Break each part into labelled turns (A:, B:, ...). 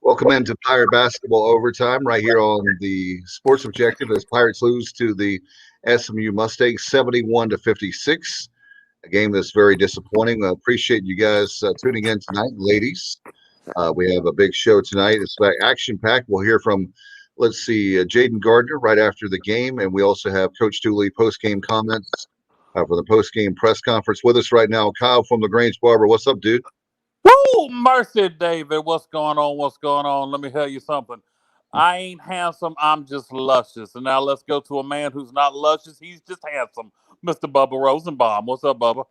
A: Welcome into Pirate Basketball Overtime right here on the Sports Objective as Pirates lose to the SMU Mustangs 71-56. A game that's very disappointing. I appreciate you guys tuning in tonight, ladies. We have a big show tonight. It's action-packed. We'll hear from, Jaden Gardner right after the game, and we also have Coach Dooley post-game comments for the post-game press conference. With us right now, Kyle from LaGrange Barber. What's up, dude?
B: Woo! Mercy, David. What's going on? What's going on? Let me tell you something. I ain't handsome. I'm just luscious. And now let's go to a man who's not luscious. He's just handsome. Mr. Bubba Rosenbaum. What's up, Bubba?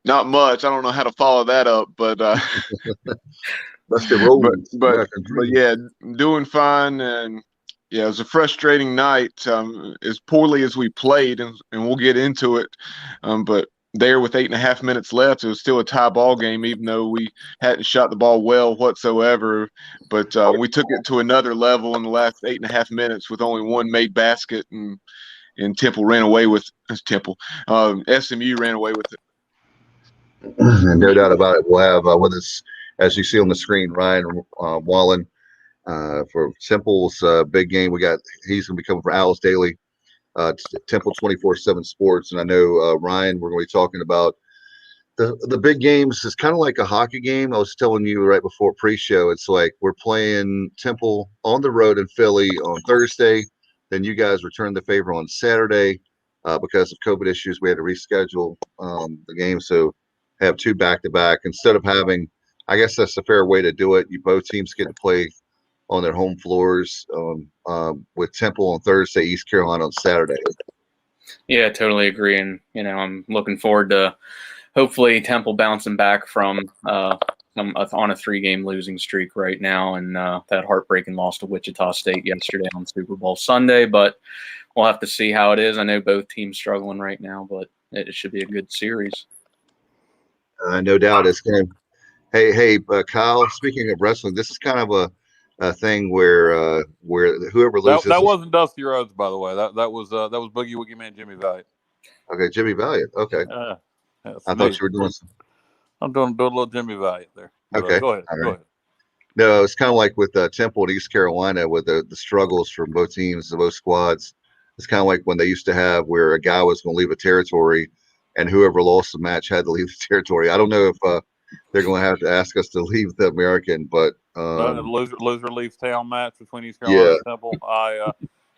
C: Not much. I don't know how to follow that up, but
A: Let's get rolling.
C: but yeah, doing fine. And yeah, it was a frustrating night. As poorly as we played, and we'll get into it. But there with 8.5 minutes left, it was still a tie ball game, even though we hadn't shot the ball well whatsoever. But we took it to another level in the last 8.5 minutes with only one made basket, and SMU ran away with it.
A: And no doubt about it. We'll have with us, as you see on the screen, Ryan Wallen for Temple's big game. He's going to be coming for Alice Daly, Temple 24/7 Sports. And I know, Ryan, we're going to be talking about the big games. It's kind of like a hockey game. I was telling you right before pre-show, it's like we're playing Temple on the road in Philly on Thursday. Then you guys return the favor on Saturday. Because of COVID issues, we had to reschedule the game. So have two back-to-back instead of having, I guess that's a fair way to do it. You both teams get to play on their home floors with Temple on Thursday, East Carolina on Saturday.
D: Yeah, I totally agree. And, I'm looking forward to hopefully Temple bouncing back from on a 3-game losing streak right now, and that heartbreaking loss to Wichita State yesterday on Super Bowl Sunday. But we'll have to see how it is. I know both teams struggling right now, but it should be a good series.
A: No doubt it's going to. Hey, Kyle. Speaking of wrestling, this is kind of a thing where whoever loses.
B: That wasn't Dusty Rhodes, by the way. That was Boogie Woogie Man Jimmy Valiant.
A: Okay, Jimmy Valiant. Okay, I thought you were doing some.
B: I'm doing a little Jimmy Valiant there.
A: Okay,
B: go ahead.
A: Right.
B: Go ahead.
A: No, it's kind of like with Temple and East Carolina with the struggles from both teams, both squads. It's kind of like when they used to have where a guy was going to leave a territory, and whoever lost the match had to leave the territory. I don't know if they're going to have to ask us to leave the American, but
B: the loser leaves town match between East Carolina and Temple. I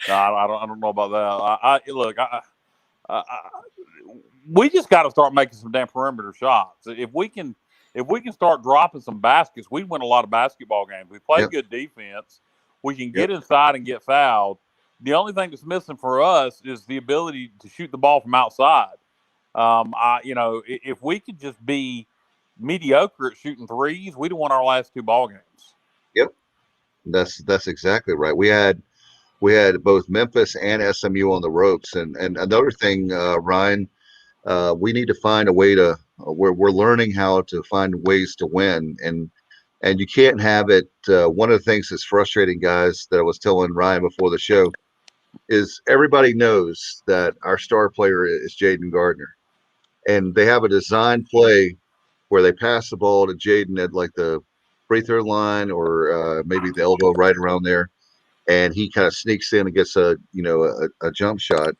B: don't know about that. We just got to start making some damn perimeter shots. If we can start dropping some baskets, we win a lot of basketball games. We play good defense. We can get inside and get fouled. The only thing that's missing for us is the ability to shoot the ball from outside. If we could just be mediocre at shooting threes, we'd have won our last 2 ball games.
A: Yep, that's exactly right. We had both Memphis and SMU on the ropes, and another thing, Ryan, we need to find a way to. We're learning how to find ways to win, and you can't have it. One of the things that's frustrating, guys, that I was telling Ryan before the show, is everybody knows that our star player is Jaden Gardner, and they have a design play where they pass the ball to Jaden at like the free throw line or maybe the elbow right around there, and he kind of sneaks in and gets a jump shot,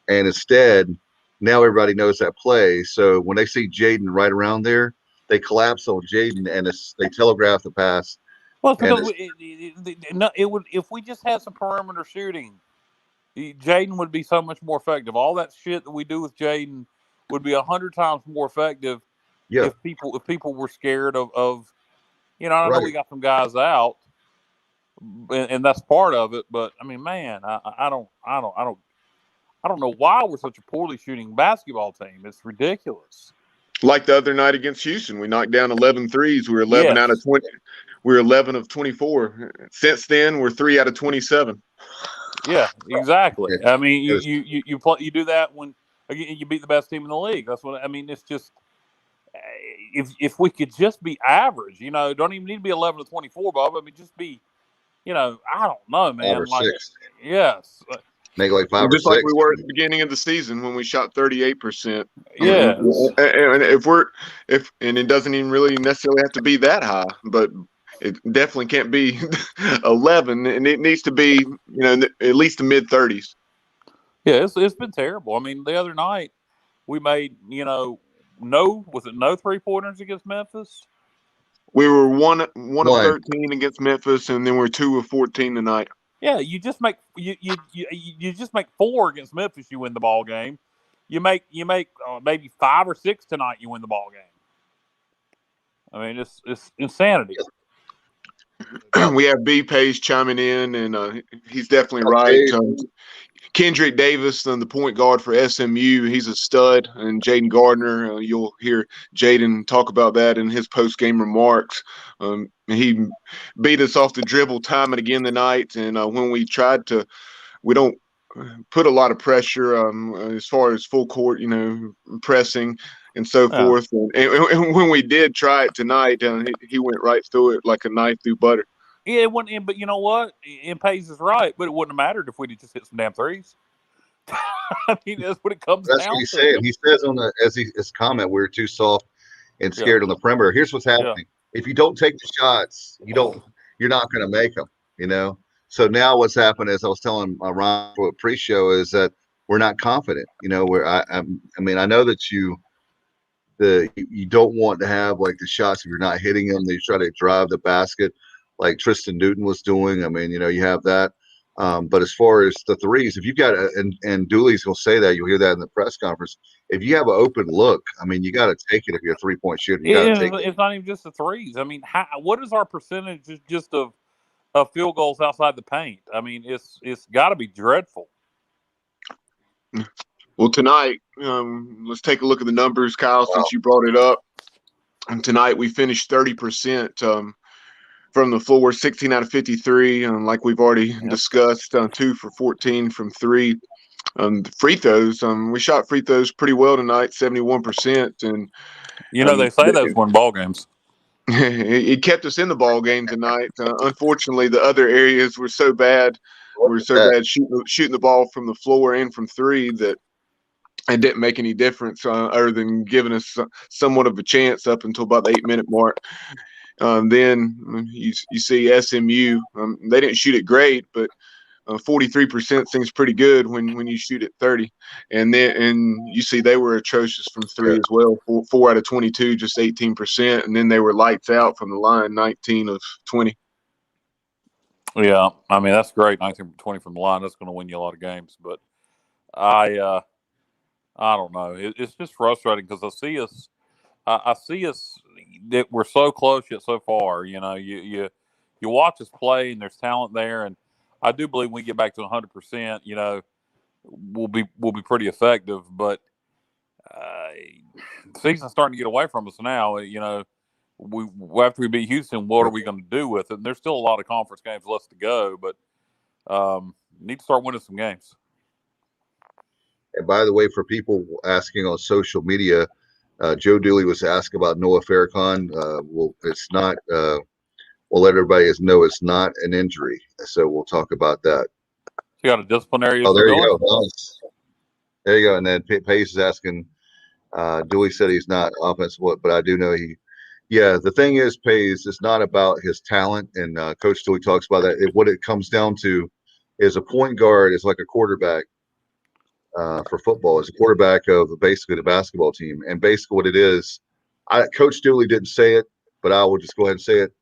A: and instead now everybody knows that play. So when they see Jaden right around there, they collapse on Jaden and they telegraph the pass.
B: Well, because it would, if we just had some perimeter shooting, Jaden would be so much more effective. All that shit that we do with Jaden would be 100 times more effective if people were scared of I know we got some guys out, and that's part of it. But I mean, man, I don't know why we're such a poorly shooting basketball team. It's ridiculous.
C: Like the other night against Houston, we knocked down 11 threes. We were 11 out of 20. We were 11 of 24. Since then, we're 3 out of 27.
B: Yeah, exactly. I mean, you do that when you beat the best team in the league. That's what I mean. It's just if we could just be average, don't even need to be 11 to 24, Bob. I mean, just be, I don't know, man.
A: 5 or 6.
B: Yes.
A: Make like 5 or 6.
C: Just like we were at the beginning of the season when we shot 38%.
B: Yeah.
C: And and it doesn't even really necessarily have to be that high, but it definitely can't be 11, and it needs to be, at least the mid 30s.
B: Yeah, it's been terrible. I mean, the other night we made, no 3-pointers against Memphis?
C: We were one of
A: One.
C: 13 against Memphis, and then we're 2 of 14 tonight.
B: Yeah, you just make you just make 4 against Memphis, you win the ball game. You make maybe 5 or 6 tonight, you win the ball game. I mean, it's insanity.
C: We have B Page chiming in, and he's definitely
A: Okay.
C: right. Kendrick Davis, the point guard for SMU, he's a stud. And Jaden Gardner, you'll hear Jaden talk about that in his post-game remarks. He beat us off the dribble time and again tonight. And when we tried to, we don't put a lot of pressure as far as full court, pressing and so forth. And when we did try it tonight, he went right through it like a knife through butter.
B: Yeah, it wouldn't. But you know what? Pays is right, but it wouldn't have mattered if we'd just hit some damn threes. I mean, that's what it comes down to.
A: That's what he's saying. He says his comment, we're too soft and scared on the perimeter. Here's what's happening: if you don't take the shots, you're not going to make them. So now what's happened is I was telling Ron for a pre-show is that we're not confident. Where I mean, I know that you don't want to have like the shots if you're not hitting them. You try to drive the basket like Tristan Newton was doing. I mean, you have that. But as far as the threes, if you've got and Dooley's will say that, you'll hear that in the press conference. If you have an open look, I mean, you got to take it. If you're a 3-point shooter, you got to take it.
B: It's not even just the threes. I mean, what is our percentage just of field goals outside the paint? I mean, it's got to be dreadful.
C: Well, tonight, let's take a look at the numbers, Kyle, since you brought it up. And tonight we finished 30%. From the floor, 16 out of 53, like we've already discussed, 2 for 14 from 3. The free throws, we shot free throws pretty well tonight, 71%. And
B: they say those win ball games.
C: It kept us in the ball game tonight. Unfortunately, the other areas were so bad. We were so bad shooting the ball from the floor and from 3 that it didn't make any difference other than giving us somewhat of a chance up until about the 8-minute mark. Then you see SMU. They didn't shoot it great, but 43% seems pretty good when you shoot at 30. And you see they were atrocious from 3 as well. 4 out of 22, just 18%. And then they were lights out from the line, 19 of 20.
B: Yeah, I mean that's great. 19 20 from the line. That's going to win you a lot of games. But I don't know. It's just frustrating because I see us that we're so close yet so far. You watch us play and there's talent there, and I do believe when we get back to 100%, we'll be pretty effective. But the season's starting to get away from us now. We after we beat Houston, what are we going to do with it? And there's still a lot of conference games left to go, but need to start winning some games.
A: And by the way, for people asking on social media, Joe Dooley was asked about Noah Farrakhan. Well, it's not. We'll let everybody know it's not an injury. So we'll talk about that.
B: You got a disciplinary issue.
A: Oh, there you go. There you go. And then Pace is asking. Dooley said he's not offensive, but I do know he. Yeah, the thing is, Pace, it's not about his talent, and Coach Dooley talks about that. What it comes down to is a point guard is like a quarterback. For football, as a quarterback of basically the basketball team, and basically what it is, Coach Dooley didn't say it, but I will just go ahead and say it.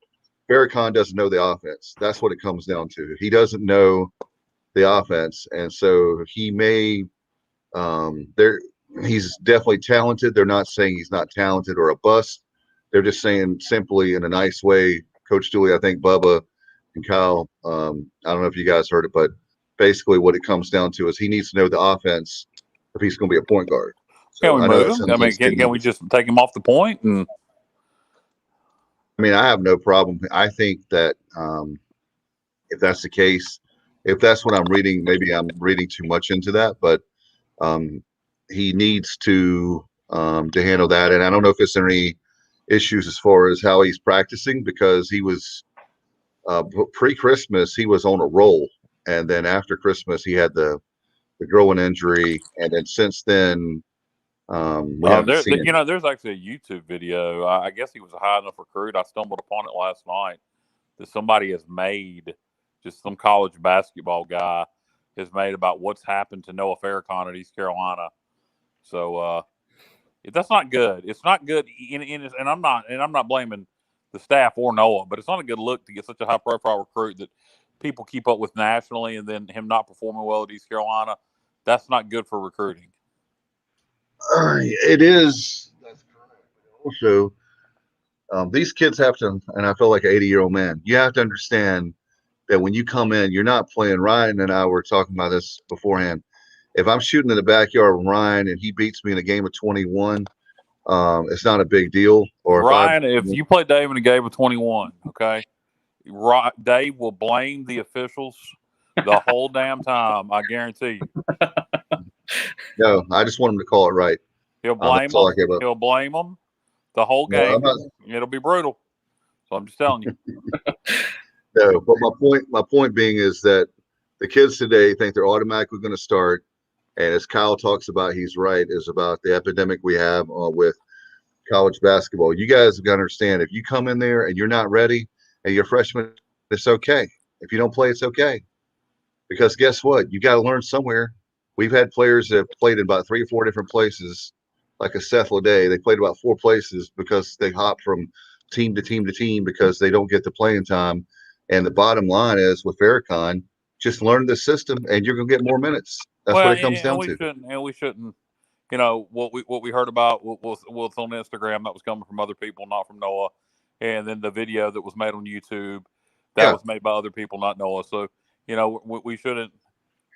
A: Farrakhan doesn't know the offense. That's what it comes down to. He doesn't know the offense, and so he may. He's definitely talented. They're not saying he's not talented or a bust. They're just saying simply in a nice way, Coach Dooley. I think Bubba and Kyle. I don't know if you guys heard it, but basically what it comes down to is he needs to know the offense if he's going to be a point guard. So
B: can we move him? I mean, can we just take him off the point? I
A: mean, I have no problem. I think that if that's the case, if that's what I'm reading, maybe I'm reading too much into that, but he needs to handle that. And I don't know if it's any issues as far as how he's practicing, because he was pre-Christmas, he was on a roll. And then after Christmas, he had the growing injury, and then since then,
B: there's actually a YouTube video. I guess he was a high enough recruit. I stumbled upon it last night. that somebody has made, just some college basketball guy has made about what's happened to Noah Farrakhan at East Carolina. So that's not good. It's not good, and I'm not blaming the staff or Noah, but it's not a good look to get such a high profile recruit that people keep up with nationally, and then him not performing well at East Carolina. That's not good for recruiting.
A: It is. That's correct. Also, these kids have to, and I feel like an 80-year-old man. You have to understand that when you come in, you're not playing. Ryan and I were talking about this beforehand. If I'm shooting in the backyard with Ryan and he beats me in a game of 21, it's not a big deal. Or
B: Ryan, if you play Dave in a game of 21, okay, Dave will blame the officials the whole damn time. I guarantee you.
A: No, I just want him to call it right.
B: He'll blame them. He'll blame them the whole game.
A: No,
B: it'll be brutal. So I'm just telling you.
A: No, but my point being is that the kids today think they're automatically going to start, and as Kyle talks about, he's right, is about the epidemic we have with college basketball. You guys have got to understand, if you come in there and you're not ready and you're a freshman, it's okay. If you don't play, it's okay. Because guess what? You got to learn somewhere. We've had players that have played in about 3 or 4 different places, like a Seth Leday. They played about 4 places because they hop from team to team to team because they don't get the playing time. And the bottom line is with Farrakhan, just learn the system and you're going to get more minutes. That's what it comes down to.
B: We shouldn't. You know what we heard about was on Instagram that was coming from other people, not from Noah, and then the video that was made on YouTube that was made by other people, not Noah. So we shouldn't.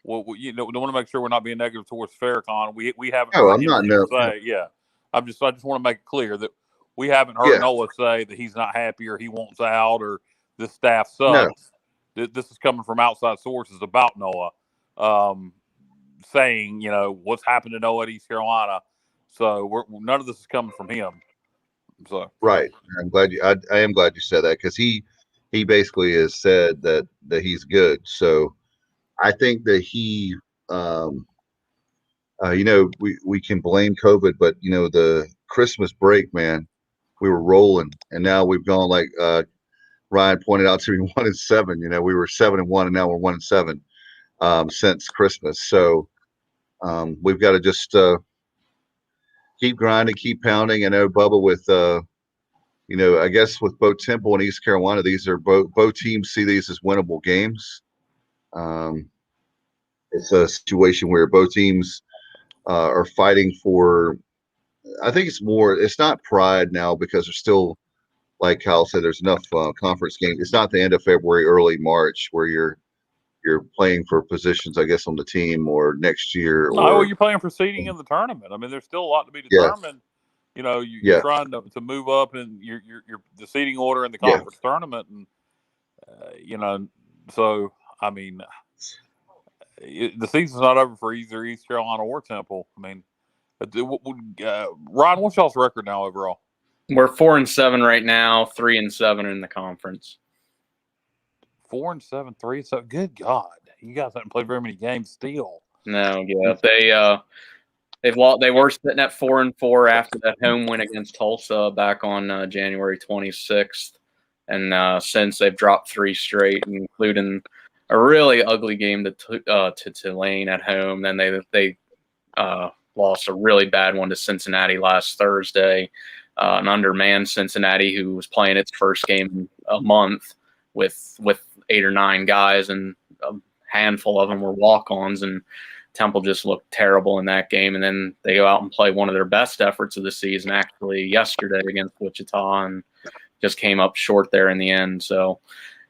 B: We want to make sure we're not being negative towards Farrakhan. We haven't heard him say. Yeah, I just want to make it clear that we haven't heard Noah say that he's not happy or he wants out or this staff sucks. No. This is coming from outside sources about Noah. Saying, what's happened to Noah at East Carolina. So none of this is coming from him. So
A: right. I'm glad I am glad you said that because he basically has said that he's good. So I think that he, we can blame COVID, but the Christmas break, man, we were rolling, and now we've gone like Ryan pointed out to me 1-7. We were 7-1, and now we're 1-7 since Christmas. So. We've got to just keep grinding, keep pounding. I know Bubba with, I guess with both Temple and East Carolina, these are both teams see these as winnable games. It's a situation where both teams are fighting for. I think it's not pride now because there's still, like Kyle said, there's enough conference games. It's not the end of February, early March where you're playing for positions, I guess, on the team or next year.
B: No, you're playing for seeding in the tournament. I mean, there's still a lot to be determined. You're trying to move up in your the seeding order in the conference tournament, and so I mean, the season's not over for either East Carolina or Temple. I mean, Ryan, what's y'all's record now overall?
D: We're 4-7 right now, 3-7 in the conference.
B: 4-7, 3-7. Good God, you guys haven't played very many games still.
D: No, they were sitting at 4-4 after that home win against Tulsa back on January 26th, and since they've dropped 3 straight, including a really ugly game to Tulane at home. Then they lost a really bad one to Cincinnati last Thursday, an undermanned Cincinnati who was playing its first game in a month with 8 or 9 guys, and a handful of them were walk-ons, and Temple just looked terrible in that game. And then they go out and play one of their best efforts of the season actually yesterday against Wichita, and just came up short there in the end. So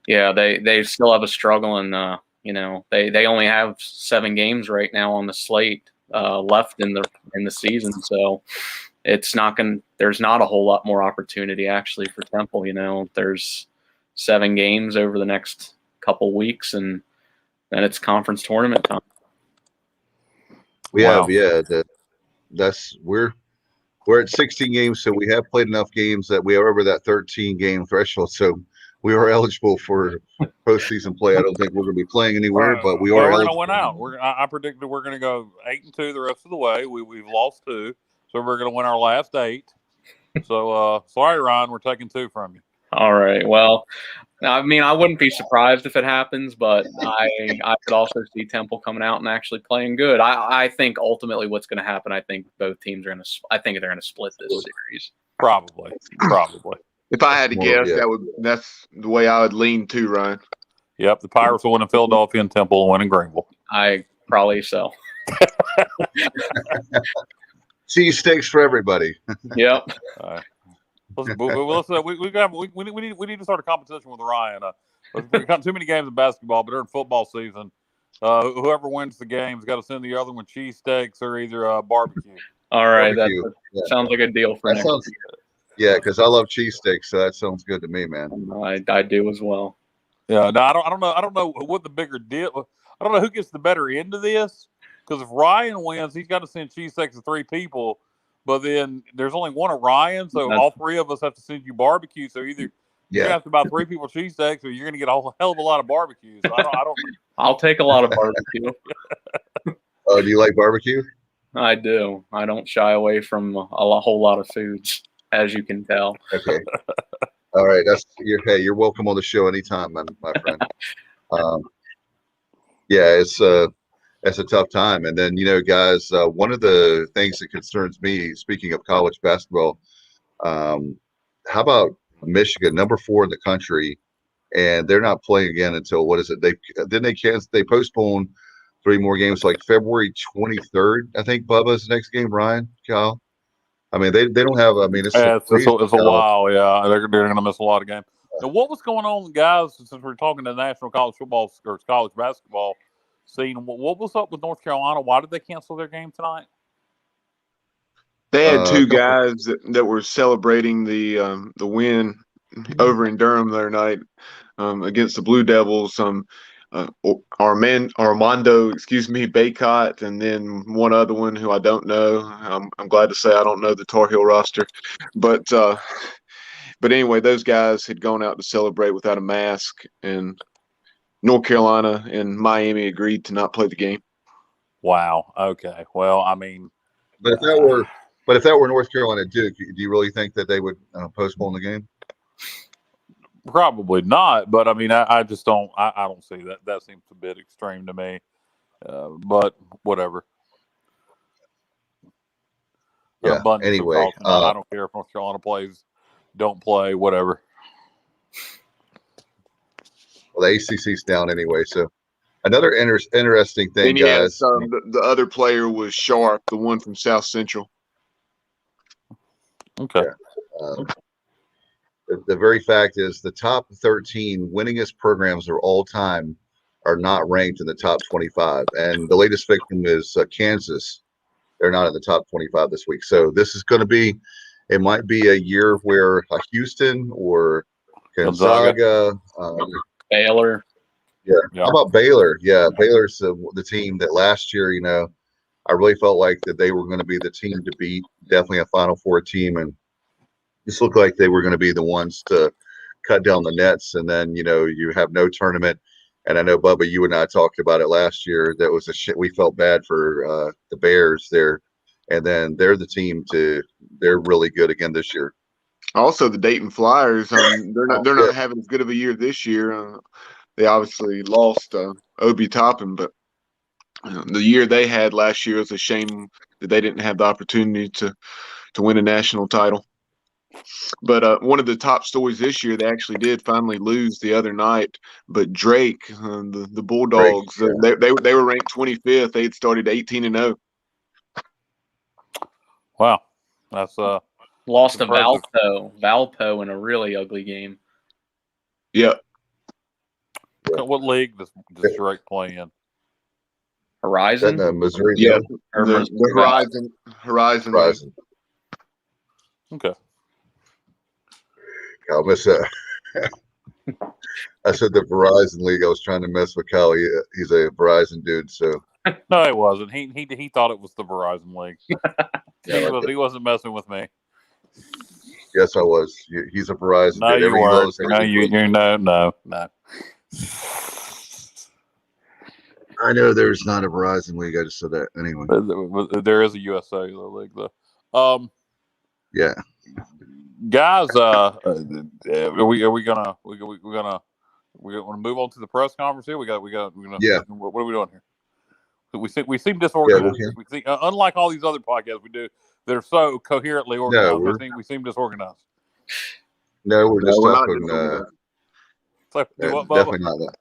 D: yeah, they still have a struggle, and they only have 7 games right now on the slate left in the season. So there's not a whole lot more opportunity actually for Temple. There's 7 games over the next couple weeks, and then it's conference tournament time.
A: We're at 16 games, so we have played enough games that we are over that 13 game threshold. So we are eligible for postseason play. I don't think we're going to be playing anywhere, but we are.
B: We're going to win out. I predicted we're going to go 8-2 the rest of the way. We've lost 2, so we're going to win our last 8. So sorry, Ryan, we're taking 2 from you.
D: All right. Well, I mean, I wouldn't be surprised if it happens, but I could also see Temple coming out and actually playing good. I think ultimately what's going to happen, I think both teams are going to. I think they're going to split this series.
B: Probably.
C: If I had to guess,
A: yeah.
C: that's the way I would lean too, Ryan.
B: Yep, the Pirates will win in Philadelphia and Temple will win in Greenville.
D: I probably so.
A: Cheesesteaks for everybody.
D: Yep.
B: We need to start a competition with Ryan. We've got too many games in basketball, but during football season, whoever wins the game's got to send the other one cheesesteaks or either barbecue.
D: All right,
A: Barbecue.
D: that sounds like a deal for next year.
A: Yeah, because I love cheesesteaks, so that sounds good to me, man.
D: I do as well.
B: Yeah, no, I don't know what the bigger deal. I don't know who gets the better end of this. Because if Ryan wins, he's got to send cheesesteaks to 3 people. But then there's only one of Ryan, so all 3 of us have to send you barbecue. So either you're gonna have to buy 3 people cheesesteaks, or you're gonna get a hell of a lot of barbecue. So I don't.
D: I'll take a lot of barbecue.
A: Oh, do you like barbecue?
D: I do. I don't shy away from a whole lot of foods, as you can tell.
A: Okay. All right. You're welcome on the show anytime, my friend. Yeah, it's a tough time. And then, guys, one of the things that concerns me, speaking of college basketball, how about Michigan, number 4 in the country, and they're not playing again until what is it? They postponed 3 more games, like February 23rd. I think Bubba's next game. Ryan, Kyle. I mean, they don't have. I mean, it's a
B: while. Yeah, they're going to miss a lot of games. Now, what was going on, guys? Since we're talking to national college football or college basketball scene, what was up with North Carolina? Why did they cancel their game tonight?
C: They had 2 guys that were celebrating the win over in Durham the other night against the Blue Devils. Armando, Baycott, and then one other one who I don't know. I'm glad to say I don't know the Tar Heel roster, but anyway, those guys had gone out to celebrate without a mask, and North Carolina and Miami agreed to not play the game.
B: Wow. Okay. Well, I mean,
A: but if that were North Carolina Duke, do you really think that they would postpone the game?
B: Probably not, but I mean, I just don't. I don't see that. That seems a bit extreme to me. But whatever.
A: Yeah. Anyway,
B: I don't care if North Carolina plays, don't play, whatever.
A: Well, the ACC's down anyway, so another interesting thing,
C: and
A: guys.
C: The other player was Sharp, the one from South Central.
B: Okay.
A: Yeah. The very fact is the top 13 winningest programs of all time are not ranked in the top 25. And the latest victim is Kansas. They're not in the top 25 this week. So this is going to be, it might be a year where Houston or Gonzaga.
D: Baylor.
A: Yeah. How about Baylor? Yeah, Baylor's the team that last year, I really felt like that they were going to be the team to beat, definitely a Final Four team. And this looked like they were going to be the ones to cut down the nets. And then, you have no tournament. And I know, Bubba, you and I talked about it last year. That was we felt bad for the Bears there. And then they're the team they're really good again this year.
C: Also, the Dayton Flyers, they're not having as good of a year this year. They obviously lost Obi Toppin, but the year they had last year was a shame that they didn't have the opportunity to win a national title. But one of the top stories this year, they actually did finally lose the other night. But Drake, the Bulldogs, they were ranked 25th. They had started 18-0.
B: Wow, that's
D: lost to Valpo in a really ugly game.
C: Yep.
B: What league does Drake play in?
D: Horizon.
A: Missouri.
C: Yeah, the Horizon.
B: Okay.
A: Cal, I said the Verizon League. I was trying to mess with Cal. He's a Verizon dude, so.
B: No, he wasn't. He thought it was the Verizon League. He wasn't messing with me.
A: Yes, I was. He's a Verizon
B: no,
A: dude.
B: You weren't. No.
A: I know there's not a Verizon League. I just said that anyway.
B: There is a USA League, though.
A: Yeah.
B: guys. Are we gonna move on to the press conference here? We're gonna.
A: Yeah.
B: What are we doing here? We seem
A: Yeah,
B: disorganized. We seem, unlike all these other podcasts we do, they're so coherently
A: no,
B: organized. We seem disorganized.
A: we're
C: No,
A: just
C: we're not
A: talking.
C: disorganized.
B: So, do what, Bubba?
A: Definitely not that.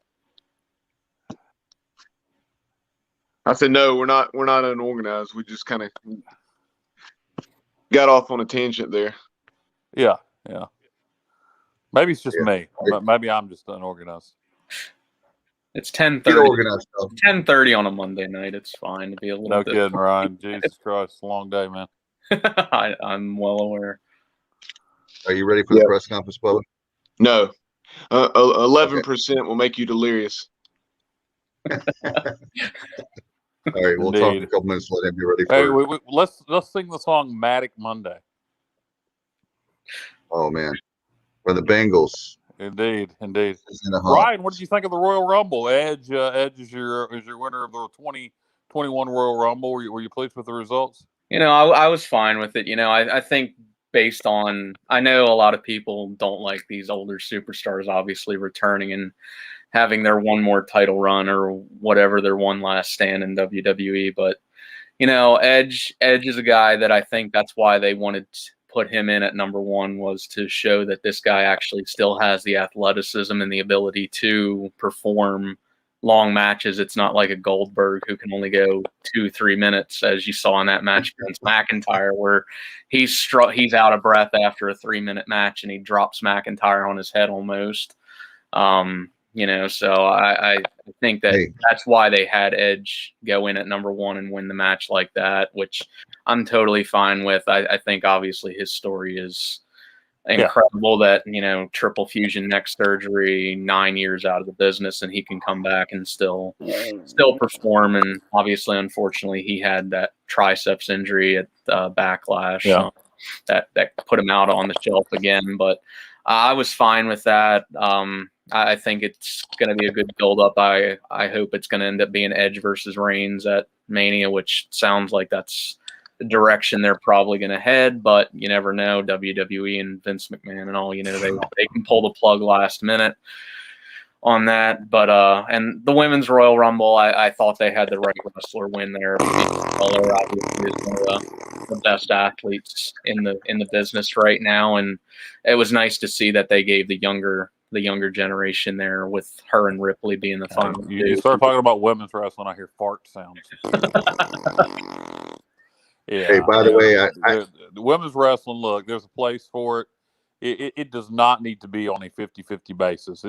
C: I said no, we're not unorganized. We just kind of got off on a tangent there.
B: Yeah. Maybe it's just
A: Yeah.
B: me. Maybe I'm just unorganized.
D: It's
A: Get
D: 10:30.
A: organized, though.
D: 10:30 on a Monday night. It's fine to be a little
B: No
D: bit.
B: kidding, Ryan. Jesus Christ, it's a long day, man.
D: I'm well aware.
A: Are you ready for the press conference, Bubba?
C: No, 11% will make you delirious.
A: All right, we'll talk in a couple minutes. Let him be ready
B: Hey,
A: for.
B: let's sing the song "Matic Monday."
A: Oh man, for the Bengals.
B: Indeed.
A: It's in a hump.
B: Ryan, what did you think of the Royal Rumble? Edge is your winner of the 2021 Royal Rumble. Were you pleased with the results?
D: I was fine with it. I think based on, I know a lot of people don't like these older superstars obviously returning and having their one more title run or whatever, their one last stand in WWE. But, Edge is a guy that I think that's why they wanted to put him in at number one, was to show that this guy actually still has the athleticism and the ability to perform long matches. It's not like a Goldberg who can only go 2-3 minutes, as you saw in that match against McIntyre, where he's out of breath after a 3-minute match and he drops McIntyre on his head almost. So I think that that's why they had Edge go in at number one and win the match like that, which I'm totally fine with. I think obviously his story is incredible, that triple fusion neck surgery, 9 years out of the business, and he can come back and still perform. And obviously, unfortunately, he had that triceps injury at Backlash that put him out on the shelf again. But I was fine with that. I think it's going to be a good build-up. I hope it's going to end up being Edge versus Reigns at Mania, which sounds like that's the direction they're probably going to head, but you never know. WWE and Vince McMahon and all, they can pull the plug last minute on that. But and the Women's Royal Rumble, I thought they had the right wrestler win there. Waller obviously is one of the best athletes in the business right now, and it was nice to see that they gave the younger generation there, with her and Ripley being the final.
B: You start talking about women's wrestling, I hear fart sounds. Yeah.
A: Hey, by the way,
B: the women's wrestling, look, there's a place for it. It does not need to be on a 50-50 basis.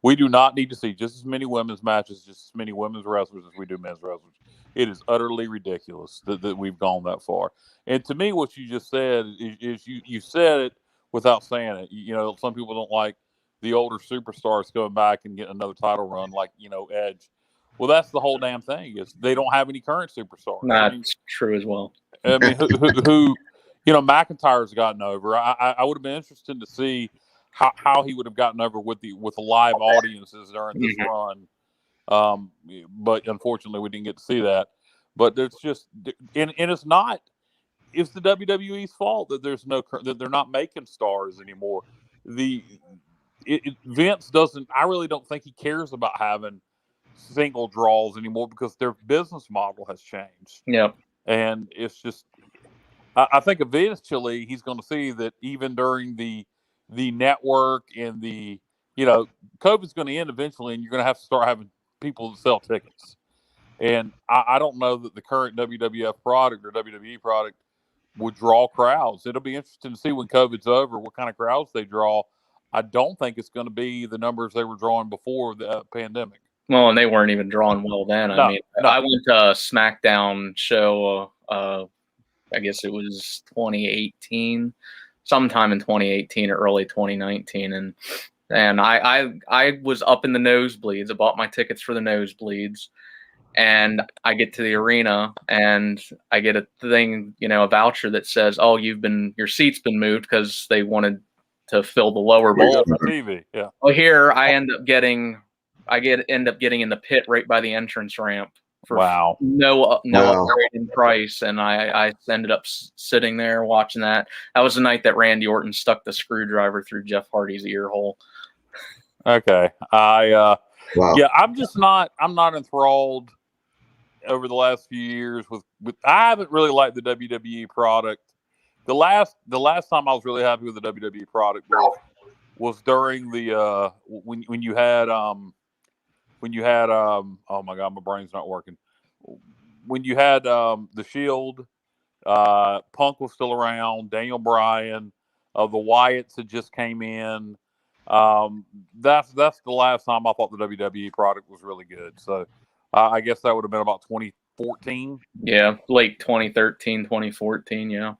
B: We do not need to see just as many women's matches, just as many women's wrestlers as we do men's wrestlers. It is utterly ridiculous that we've gone that far. And to me, what you just said is you said it without saying it. Some people don't like the older superstars coming back and getting another title run, like Edge. Well, that's the whole damn thing, is they don't have any current superstars.
D: That's true as well.
B: I mean, who McIntyre's gotten over. I would have been interested to see how he would have gotten over with the live audiences during this run. But unfortunately, we didn't get to see that. But there's just, and it's the WWE's fault that that they're not making stars anymore. Vince doesn't. I really don't think he cares about having single draws anymore, because their business model has changed.
D: Yep.
B: And it's just, I think eventually he's going to see that even during the network and COVID's going to end eventually, and you're going to have to start having people to sell tickets. And I don't know that the current WWF product or WWE product would draw crowds. It'll be interesting to see when COVID's over what kind of crowds they draw. I don't think it's going to be the numbers they were drawing before the pandemic.
D: Well, and they weren't even drawing well then. I went to a SmackDown show, I guess it was 2018, sometime in 2018 or early 2019. And I was up in the nosebleeds. I bought my tickets for the nosebleeds, and I get to the arena and I get a thing, a voucher that says, "Oh, your seat's been moved," because they wanted to fill the lower bowl.
B: TV. Yeah.
D: Well, here I end up getting in the pit right by the entrance ramp, for
B: Wow.
D: no
A: Wow.
D: upgrade in price, and I ended up sitting there watching that. That was the night that Randy Orton stuck the screwdriver through Jeff Hardy's ear hole.
B: Okay.
A: Wow.
B: Yeah, I'm not enthralled over the last few years with I haven't really liked the WWE product. The last time I was really happy with the WWE product was during the when you had oh my god, my brain's not working. When you had the Shield, Punk was still around, Daniel Bryan, the Wyatts had just came in. That's the last time I thought the WWE product was really good. So I guess that would have been about 2014.
D: Yeah, late 2013, 2014, yeah.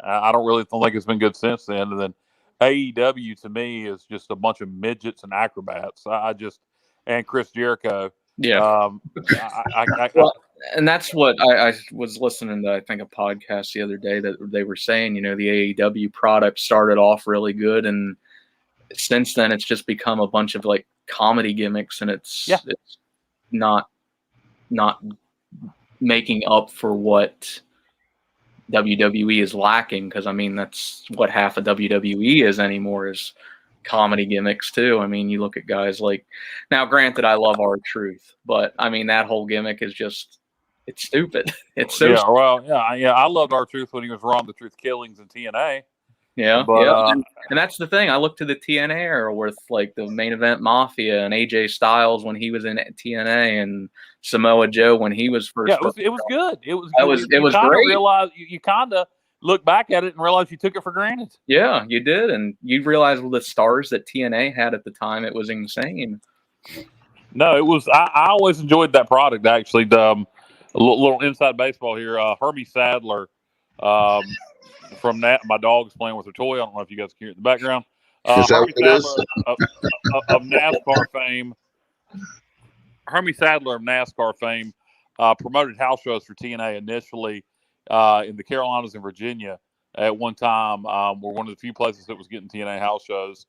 B: I don't really think it's been good since then. And then AEW to me is just a bunch of midgets and acrobats. I just and Chris Jericho.
D: Yeah.
B: Well,
D: and that's what I was listening to, I think, a podcast the other day that they were saying, the AEW product started off really good, and since then it's just become a bunch of like comedy gimmicks, and it's not making up for what WWE is lacking, because I mean that's what half of WWE is anymore, is comedy gimmicks too. I mean, you look at guys like, now granted I love R-Truth, but I mean that whole gimmick is just, it's stupid. It's so
B: yeah, well, yeah. I loved R-Truth when he was Ron the Truth Killings in TNA.
D: Yeah,
B: but,
D: and that's the thing. I look to the TNA era with like the Main Event Mafia and AJ Styles when he was in TNA, and Samoa Joe when he was first.
B: Yeah, it was good. It was
D: great.
B: You kind of look back at it and realize you took it for granted.
D: Yeah, you did, and you realize the stars that TNA had at the time. It was insane.
B: No, it was. I always enjoyed that product. Actually, a little inside baseball here. Hermie Sadler. From that, my dog's playing with her toy. I don't know if you guys can hear it in the background.
A: Is that
B: Hermie
A: what it
B: Sadler of NASCAR fame. Hermie Sadler of NASCAR fame promoted house shows for TNA initially in the Carolinas and Virginia at one time. We're one of the few places that was getting TNA house shows.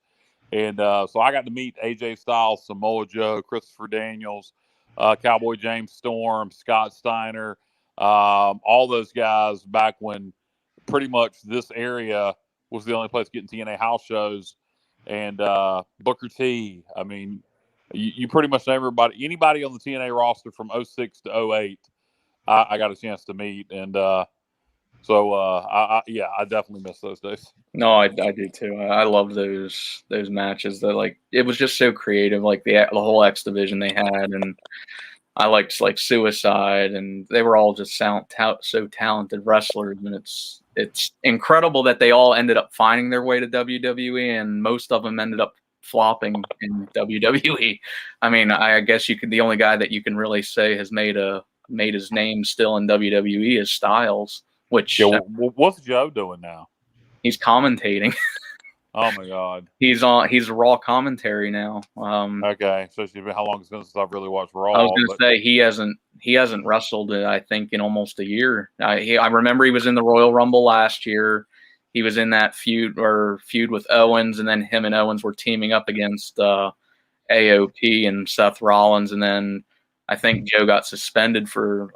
B: And so I got to meet AJ Styles, Samoa Joe, Christopher Daniels, Cowboy James Storm, Scott Steiner, all those guys back when pretty much this area was the only place getting TNA house shows. And Booker T. I mean, you pretty much know anybody on the TNA roster from 06 to 08, I got a chance to meet. And so I definitely miss those days.
D: No, I do too. I love those matches. That, like, it was just so creative, like the whole X division they had, and I liked like Suicide, and they were all just so talented wrestlers, and it's incredible that they all ended up finding their way to WWE, and most of them ended up flopping in WWE. I mean, I guess the only guy that you can really say has made his name still in WWE is Styles, which
B: what's Joe doing now?
D: He's commentating.
B: Oh my God.
D: He's Raw commentary now.
B: Okay, so how long has it been since I've really watched Raw?
D: I was going to say he hasn't wrestled, I think, in almost a year. I remember he was in the Royal Rumble last year. He was in that feud with Owens, and then him and Owens were teaming up against AOP and Seth Rollins, and then I think Joe got suspended for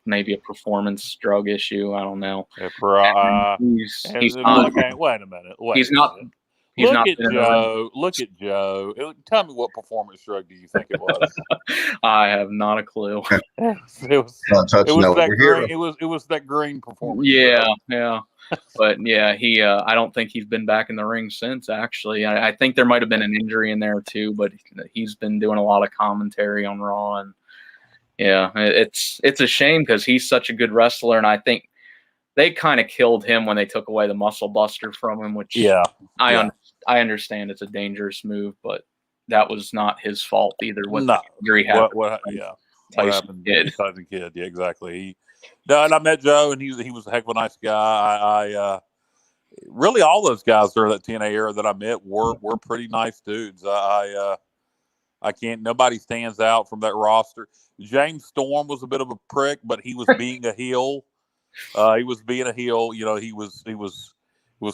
D: maybe a performance drug issue. I don't know.
B: He's not, okay, wait a minute. Look at Joe. Tell me, what performance drug do you think it was?
D: I have not a clue.
B: It was that green performance.
D: Yeah, yeah. But yeah, I don't think he's been back in the ring since. Actually, I think there might have been an injury in there too. But he's been doing a lot of commentary on Raw, and yeah, it's a shame because he's such a good wrestler, and I think they kind of killed him when they took away the Muscle Buster from him. Which I understand it's a dangerous move, but that was not his fault either. Injury happened.
B: What happened? Tyson Kidd. Yeah, exactly. And I met Joe, and he was a heck of a nice guy. I really, all those guys during that TNA era that I met were pretty nice dudes. I can't. Nobody stands out from that roster. James Storm was a bit of a prick, but he was being a heel. He was being a heel. You know, he was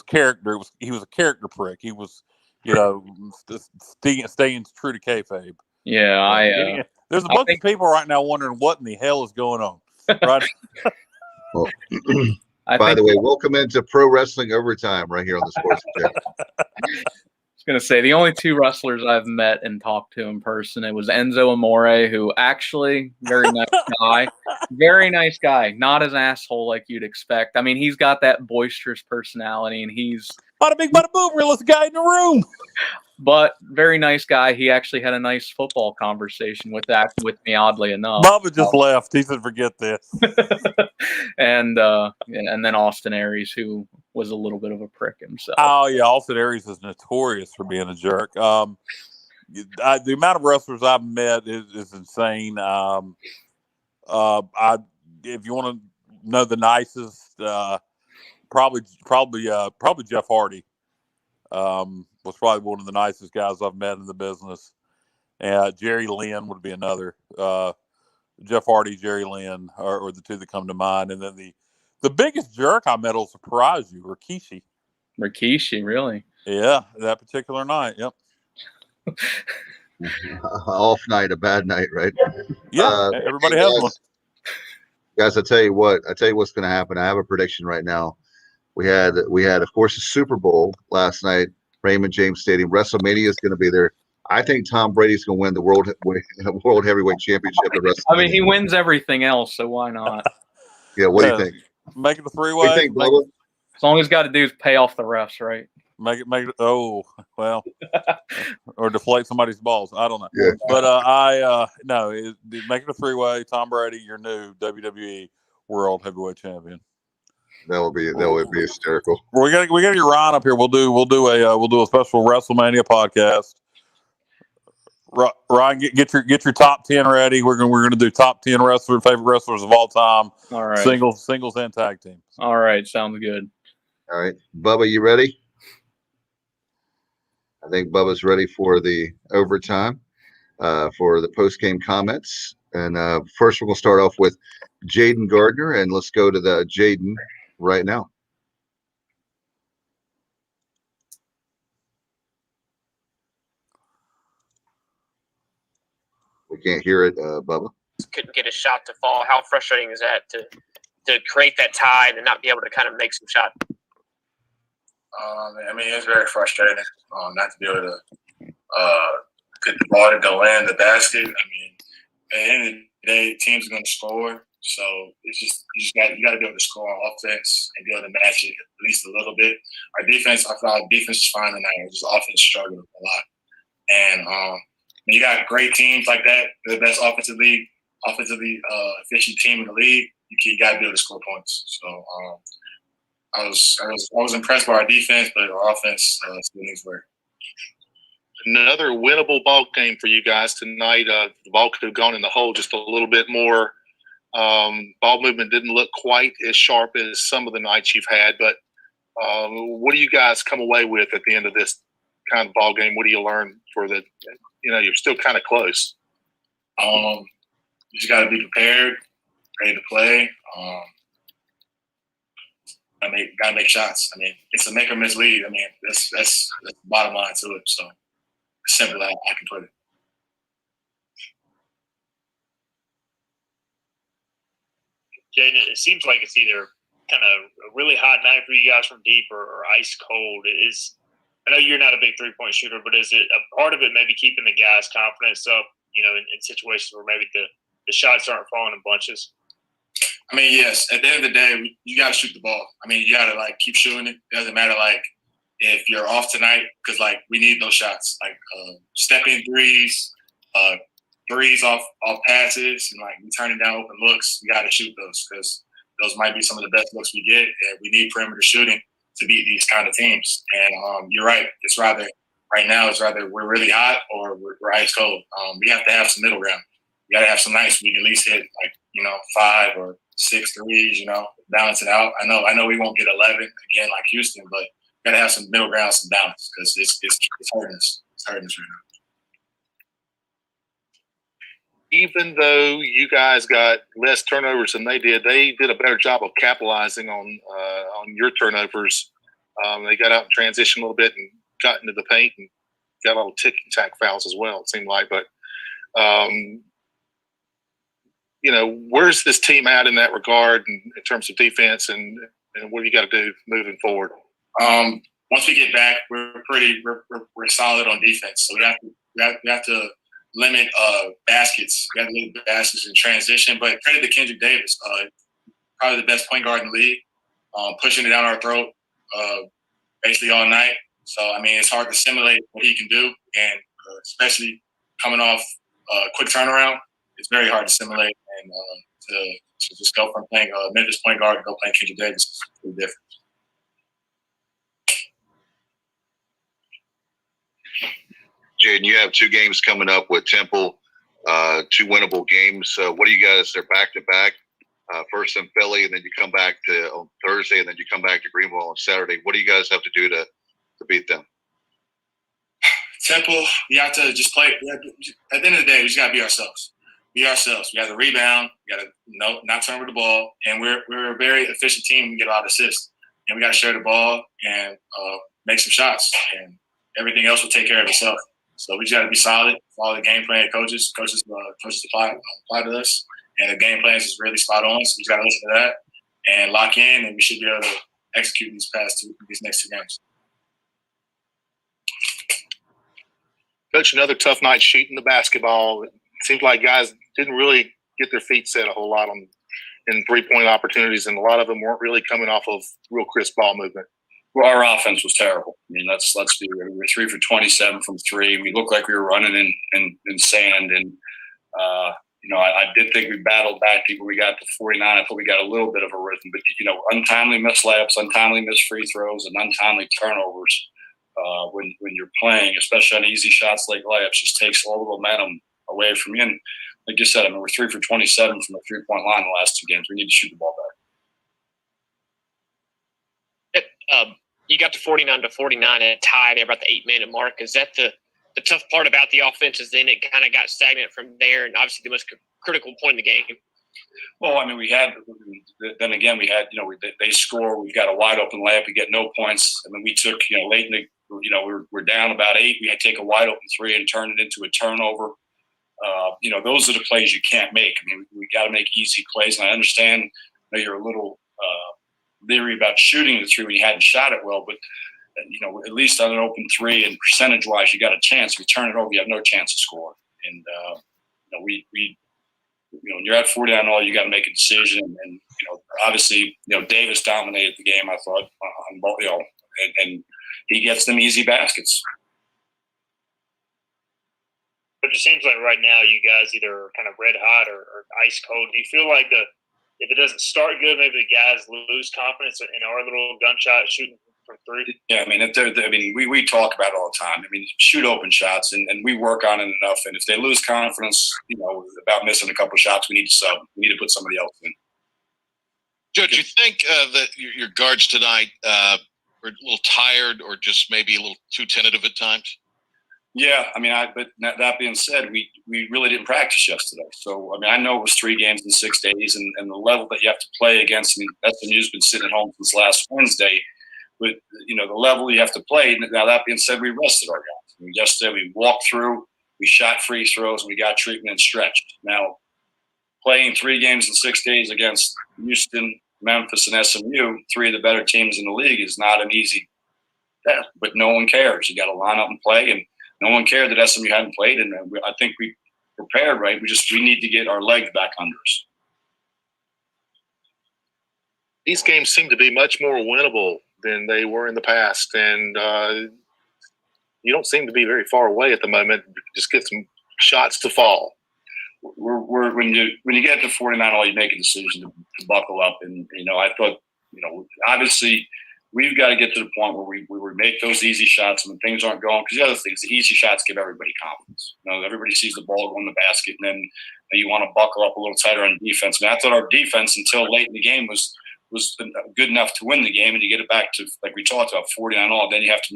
B: character. He was a character prick. He was, staying true to kayfabe.
D: Yeah,
B: There's a
D: I
B: bunch
D: think
B: of people right now wondering what in the hell is going on. Right?
A: Well,
D: I
A: by
D: think
A: the way, welcome into Pro Wrestling Overtime right here on the Sports Objective.
D: was going to say the only two wrestlers I've met and talked to in person, it was Enzo Amore, who actually very nice guy, not as asshole like you'd expect. I mean, he's got that boisterous personality, and he's
B: Bada big, bada boom, realest guy in the room.
D: but very nice guy. He actually had a nice football conversation with me, oddly enough.
B: Bubba just left. He said, "Forget this."
D: and then Austin Aries, who was a little bit of a prick himself.
B: Oh yeah, Austin Aries is notorious for being a jerk. The amount of wrestlers I've met is insane. If you want to know the nicest, probably Jeff Hardy. Was probably one of the nicest guys I've met in the business. Jerry Lynn would be another. Jeff Hardy, Jerry Lynn are the two that come to mind. And then the biggest jerk I met will surprise you,
D: Rikishi, really?
B: Yeah, that particular night. Yep.
A: Off night, a bad night, right?
B: Yeah, everybody has one.
A: Guys, I tell you what's going to happen. I have a prediction right now. We had, of course, the Super Bowl last night, Raymond James Stadium. WrestleMania is going to be there. I think Tom Brady's going to win the World Heavyweight Championship.
D: I mean, he wins everything else, so why not?
A: Yeah, what do you think?
B: Make it a three-way.
A: What do you think, Bubba?
D: As long as he's got to do is pay off the refs, right?
B: Make it. Oh, well, or deflate somebody's balls. I don't know.
A: Yeah.
B: But make it a three-way. Tom Brady, your new WWE World Heavyweight Champion.
A: That would be hysterical.
B: We got to get Ryan up here. We'll do a special WrestleMania podcast. Ryan, get your top 10 ready. We're gonna do top 10 favorite wrestlers of all time.
D: All right.
B: Singles and tag teams.
D: All right, sounds good.
A: All right, Bubba, you ready? I think Bubba's ready for the overtime, for the post game comments. And first, we're gonna start off with Jaden Gardner, and let's go to the Jaden right now. We can't hear it, Bubba.
E: Couldn't get a shot to fall. How frustrating is that to create that tie and not be able to kind of make some shot?
F: I mean, it's very frustrating not to be able to get the ball to go in the basket. I mean, at the end of the day, teams are going to score. So it's just you got to be able to score on offense and be able to match it at least a little bit. Our defense, I thought our defense is fine tonight. Just offense struggled a lot. And when you got great teams like that, the best offensively efficient team in the league, you got to be able to score points. So I was impressed by our defense, but our offense still needs work.
G: Another winnable ball game for you guys tonight. The ball could have gone in the hole just a little bit more. Ball movement didn't look quite as sharp as some of the nights you've had, but what do you guys come away with at the end of this kind of ball game? What do you learn for the? You're still kind of close.
F: You just got to be prepared, ready to play. Gotta make shots. I mean, it's a make or miss lead. I mean, that's the bottom line to it. So it's simple as I can put it.
E: Jaden, it seems like it's either kind of a really hot night for you guys from deep or ice cold. I know you're not a big three-point shooter, but is it a part of it maybe keeping the guys' confidence up, in situations where maybe the shots aren't falling in bunches?
F: I mean, yes. At the end of the day, you got to shoot the ball. I mean, you got to keep shooting it. It doesn't matter if you're off tonight because we need those shots, step-in threes, threes off passes, and we turning down open looks. We got to shoot those because those might be some of the best looks we get, and we need perimeter shooting to beat these kind of teams. And you're right. Right now it's rather we're really hot or we're ice cold. We have to have some middle ground. We got to have some nights we can at least hit 5 or 6 threes, balance it out. I know we won't get 11 again like Houston, but we got to have some middle ground, some balance because it's hurting us. It's hurting us right now.
G: Even though you guys got less turnovers than they did a better job of capitalizing on your turnovers. They got out in transition a little bit and got into the paint and got all the tick-tack fouls as well, it seemed like. But Where's this team at in that regard in terms of defense, and what do you got to do moving forward?
F: Once we get back, we're solid on defense. So we have to limit baskets. We have to limit baskets in transition. But credit to Kendrick Davis, probably the best point guard in the league, pushing it down our throat basically all night. So I mean, it's hard to simulate what he can do, and especially coming off quick turnaround, it's very hard to simulate. And to just go from playing Memphis point guard to go playing Kendrick Davis is pretty different.
A: Jaden, you have 2 games coming up with Temple, 2 winnable games. What do you guys? They're back to back. First in Philly, and then you come back on Thursday, and then you come back to Greenville on Saturday. What do you guys have to do to beat them?
F: Temple, we have to just play. At the end of the day, we just got to be ourselves. Be ourselves. We got to rebound. We got to not turn over the ball, and we're a very efficient team. We get a lot of assists, and we got to share the ball and make some shots, and everything else will take care of itself. So we just got to be solid. Follow the game plan. Coaches apply to us. And the game plan is really spot on, so we got to listen to that and lock in, and we should be able to execute these next 2 games.
G: Coach, another tough night shooting the basketball. It seems like guys didn't really get their feet set a whole lot in 3-point opportunities, and a lot of them weren't really coming off of real crisp ball movement.
H: Well, our offense was terrible. I mean, let's be real. We were 3 for 27 from 3. We looked like we were running in sand, and I did think we battled back people. We got to 49. I thought we got a little bit of a rhythm, but untimely missed layups, untimely missed free throws, and untimely turnovers when you're playing, especially on easy shots like layups, just takes all the momentum away from you. And like you said, I mean, we're 3 for 27 from the 3-point line the last 2 games. We need to shoot the ball
I: back. You got to 49-49 and a tie there about the 8-minute mark. Is that the tough part about the offense? Is then it kind of got stagnant from there, and obviously the most critical point in the game?
H: Well, I mean, we had they score. We've got a wide open layup. We get no points, and then we took late in the we're down about 8. We had to take a wide open 3 and turn it into a turnover. Those are the plays you can't make. I mean, we got to make easy plays, and I understand you're a little leery about shooting the 3 when you hadn't shot it well, but at least on an open 3 and percentage-wise, you got a chance. We turn it over, you have no chance to score. And when you're at 49-all, you got to make a decision. And obviously, Davis dominated the game. I thought on both, and he gets them easy baskets.
E: But it seems like right now you guys either are kind of red hot or ice cold. Do you feel like if it doesn't start good, maybe the guys lose confidence in our little gunshot shooting from 3?
H: Yeah, I mean, we talk about it all the time. I mean, shoot open shots, and we work on it enough. And if they lose confidence, about missing a couple shots, we need to sub. We need to put somebody else in.
J: Joe, do you think that your guards tonight were a little tired or just maybe a little too tentative at times?
H: Yeah, I mean, but that being said, we really didn't practice yesterday. So, I mean, I know it was 3 games in 6 days, and the level that you have to play against, SMU's been sitting at home since last Wednesday. But, the level you have to play. Now, that being said, we rested our guys. I mean, yesterday, we walked through, we shot free throws, and we got treatment and stretched. Now, playing 3 games in 6 days against Houston, Memphis, and SMU, 3 of the better teams in the league, is not an easy task. But no one cares. You got to line up and play, and no one cared that SMU hadn't played, and I think we prepared right. We need to get our legs back under us.
G: These games seem to be much more winnable than they were in the past, and you don't seem to be very far away at the moment. Just get some shots to fall.
H: When you get to 49-all, you make a decision to buckle up, and I thought obviously we've got to get to the point where we make those easy shots, and when things aren't going, because the other thing is the easy shots give everybody confidence. Everybody sees the ball go in the basket, and then you want to buckle up a little tighter on defense. I thought our defense until late in the game was good enough to win the game, and you get it back to, like we talked about, 49-all. Then you have to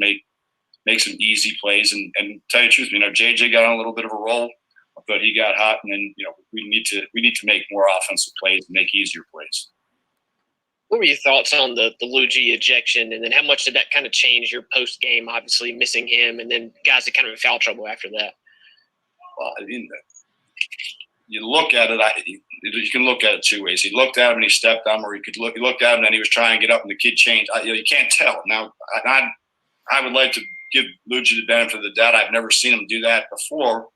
H: make some easy plays, and tell you the truth, JJ got on a little bit of a roll. I thought he got hot, and then we need to make more offensive plays and make easier plays.
I: What were your thoughts on the Luigi ejection, and then how much did that kind of change your post game? Obviously missing him, and then guys that kind of in foul trouble after that.
H: Well, you look at it, you can look at it two ways. He looked at him and he stepped on him, or he looked at him and he was trying to get up and the kid changed. You can't tell. Now, I would like to give Luigi the benefit of the doubt. I've never seen him do that before.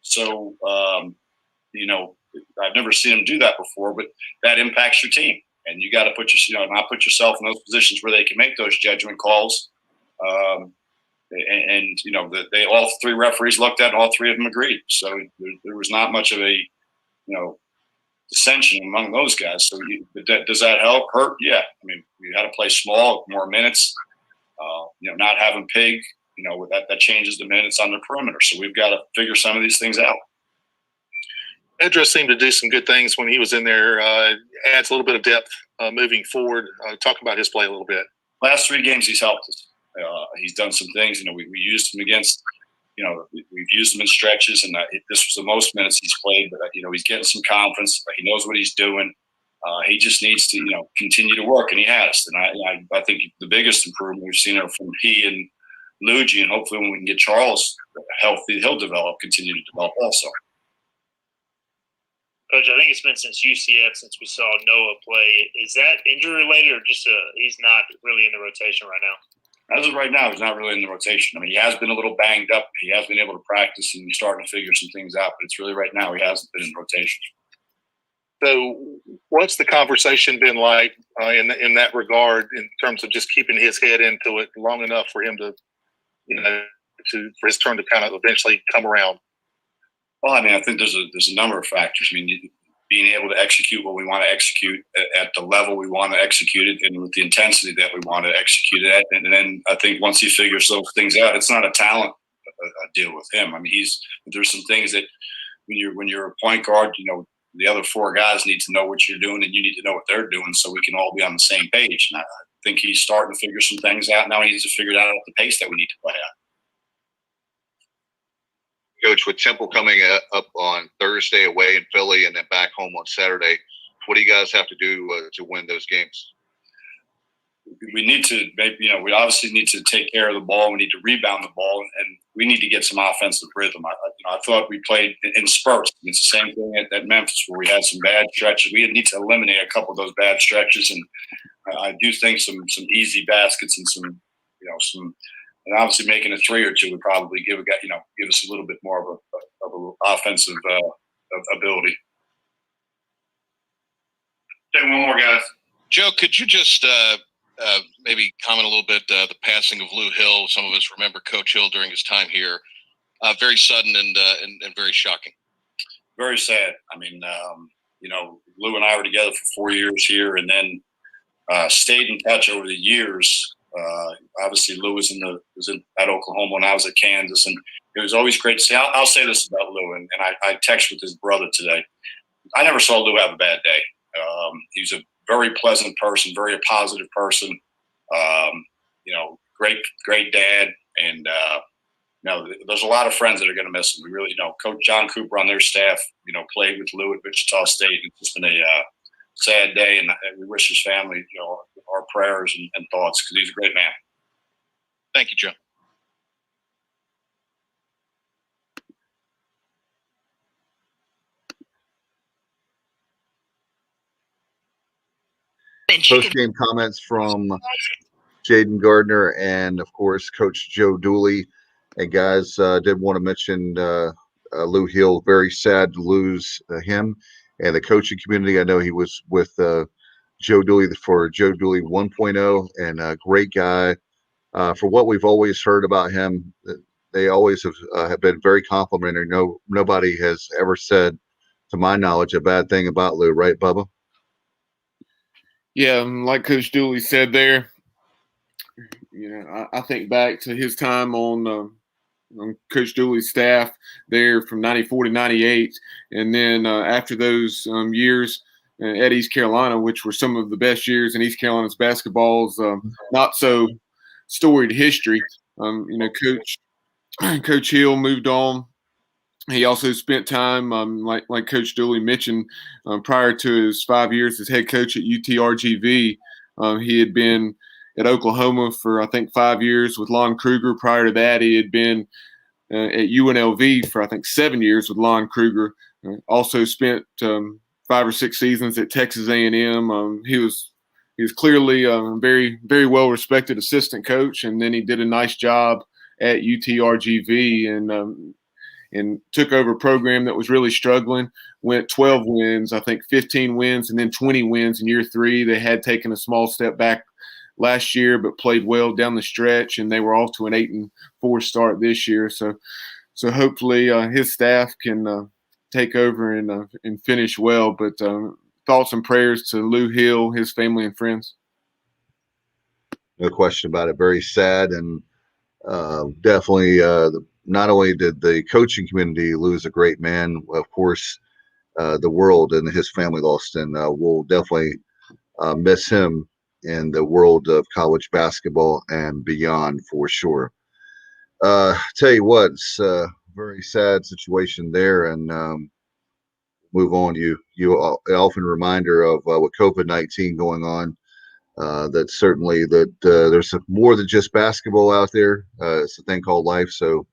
H: So, I've never seen him do that before, but that impacts your team. And you got to not put yourself in those positions where they can make those judgment calls. They all three referees looked at it, and all three of them agreed. So there was not much of a, dissension among those guys. So does that help? Hurt? Yeah. I mean, we had to play small, more minutes. Not having Pig, that changes the minutes on the perimeter. So we've got to figure some of these things out.
G: Edra seemed to do some good things when he was in there. Adds a little bit of depth moving forward. Talk about his play a little bit.
H: Last 3 games, he's helped us. He's done some things. We used him against, we've used him in stretches, and this was the most minutes he's played. But he's getting some confidence. He knows what he's doing. He just needs to, continue to work, and he has. And I think the biggest improvement we've seen are from he and Luigi, and hopefully when we can get Charles healthy, he'll continue to develop also.
E: Coach, I think it's been since UCF since we saw Noah play. Is that injury related, or just he's not really in the rotation right now?
H: As of right now, he's not really in the rotation. I mean, he has been a little banged up. He has been able to practice, and he's starting to figure some things out. But it's really right now he hasn't been in rotation.
G: So, what's the conversation been like in that regard, in terms of just keeping his head into it long enough for him to, for his turn to kind of eventually come around?
H: Well, I mean, I think there's a number of factors. I mean, being able to execute what we want to execute at the level we want to execute it, and with the intensity that we want to execute it at. And then I think once he figures those things out, it's not a talent deal with him. I mean, there's some things that when you're a point guard, the other 4 guys need to know what you're doing, and you need to know what they're doing, so we can all be on the same page. And I think he's starting to figure some things out now. He needs to figure it out at the pace that we need to play at.
A: Coach, with Temple coming up on Thursday away in Philly and then back home on Saturday, what do you guys have to do to win those games?
H: We need to we obviously need to take care of the ball. We need to rebound the ball, and we need to get some offensive rhythm. I thought we played in spurts. It's the same thing at Memphis, where we had some bad stretches. We need to eliminate a couple of those bad stretches, and I do think some easy baskets and some and obviously making a 3 or 2 would probably give us a little bit more of an offensive ability. Take one more, guys.
J: Joe, could you just maybe comment a little bit the passing of Lou Hill? Some of us remember Coach Hill during his time here. Very sudden and very shocking.
H: Very sad. I mean, Lou and I were together for 4 years here, and then stayed in touch over the years. Obviously, Lou was at Oklahoma when I was at Kansas, and it was always great to see. I'll say this about Lou, and I texted with his brother today. I never saw Lou have a bad day. He's a very pleasant person, very positive person. Great dad, and there's a lot of friends that are going to miss him. We really Coach John Cooper on their staff, played with Lou at Wichita State. It's just been a sad day, and we wish his family, our prayers and thoughts, because he's a great man.
J: Thank you, Joe.
A: Post-game comments from Jaden Gardner and, of course, Coach Joe Dooley. And guys, did want to mention Lou Hill. Very sad to lose him and the coaching community. I know he was with Joe Dooley for Joe Dooley 1.0, and a great guy. For what we've always heard about him, they always have been very complimentary. Nobody has ever said, to my knowledge, a bad thing about Lou, right, Bubba?
C: Yeah, like Coach Dooley said there, I think back to his time on Coach Dooley's staff there from 94 to 98. And then after those years at East Carolina, which were some of the best years in East Carolina's basketball's not so storied history, Coach Hill moved on. He also spent time, like Coach Dooley mentioned, prior to his 5 years as head coach at UTRGV. He had been at Oklahoma for, I think, 5 years with Lon Kruger. Prior to that, he had been at UNLV for, I think, 7 years with Lon Kruger. Also spent 5 or 6 seasons at Texas A&M. He was clearly a very, very well respected assistant coach, and then he did a nice job at UTRGV and took over a program that was really struggling. Went 12 wins, I think 15 wins, and then 20 wins in year 3. They had taken a small step back last year, but played well down the stretch, and they were off to an 8-4 start this year. So hopefully his staff can take over and finish well. But thoughts and prayers to Lou Hill, his family and friends.
A: No question about it. Very sad, and definitely not only did the coaching community lose a great man, of course, the world and his family lost, and we'll definitely miss him in the world of college basketball and beyond for sure. Tell you what, it's a very sad situation there, and move on. You often reminder of with COVID-19 going on. That certainly that there's more than just basketball out there. It's a thing called life. So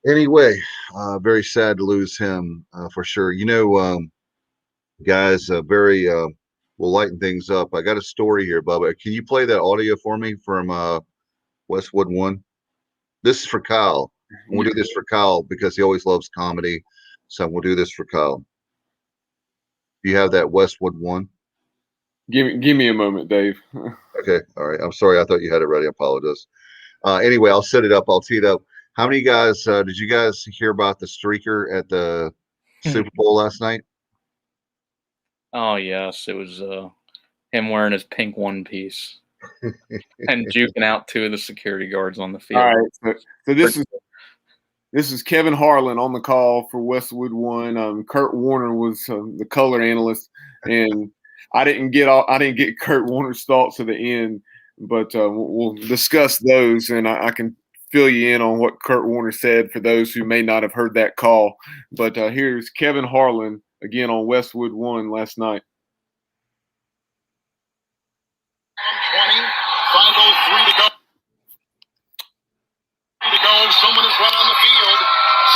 A: anyway, very sad to lose him for sure. Guys, we'll lighten things up. I got a story here, Bubba. Can you play that audio for me from Westwood One? This is for Kyle. We'll do this for Kyle because he always loves comedy. So we'll do this for Kyle. Do you have that Westwood One?
C: Give me a moment, Dave.
A: Okay. All right. I'm sorry. I thought you had it ready. I apologize. Anyway, I'll set it up. I'll tee it up. How many guys did you guys hear about the streaker at the Super Bowl last night?
D: Oh yes, it was him wearing his pink one piece and juking out 2 of the security guards on the field.
C: All right. So this is Kevin Harlan on the call for Westwood One. Kurt Warner was the color analyst, and I didn't get Kurt Warner's thoughts at the end, but we'll discuss those, and I can fill you in on what Kurt Warner said for those who may not have heard that call. But here's Kevin Harlan again on Westwood One last night.
K: 20, 5:03 to go. Someone is run on the field.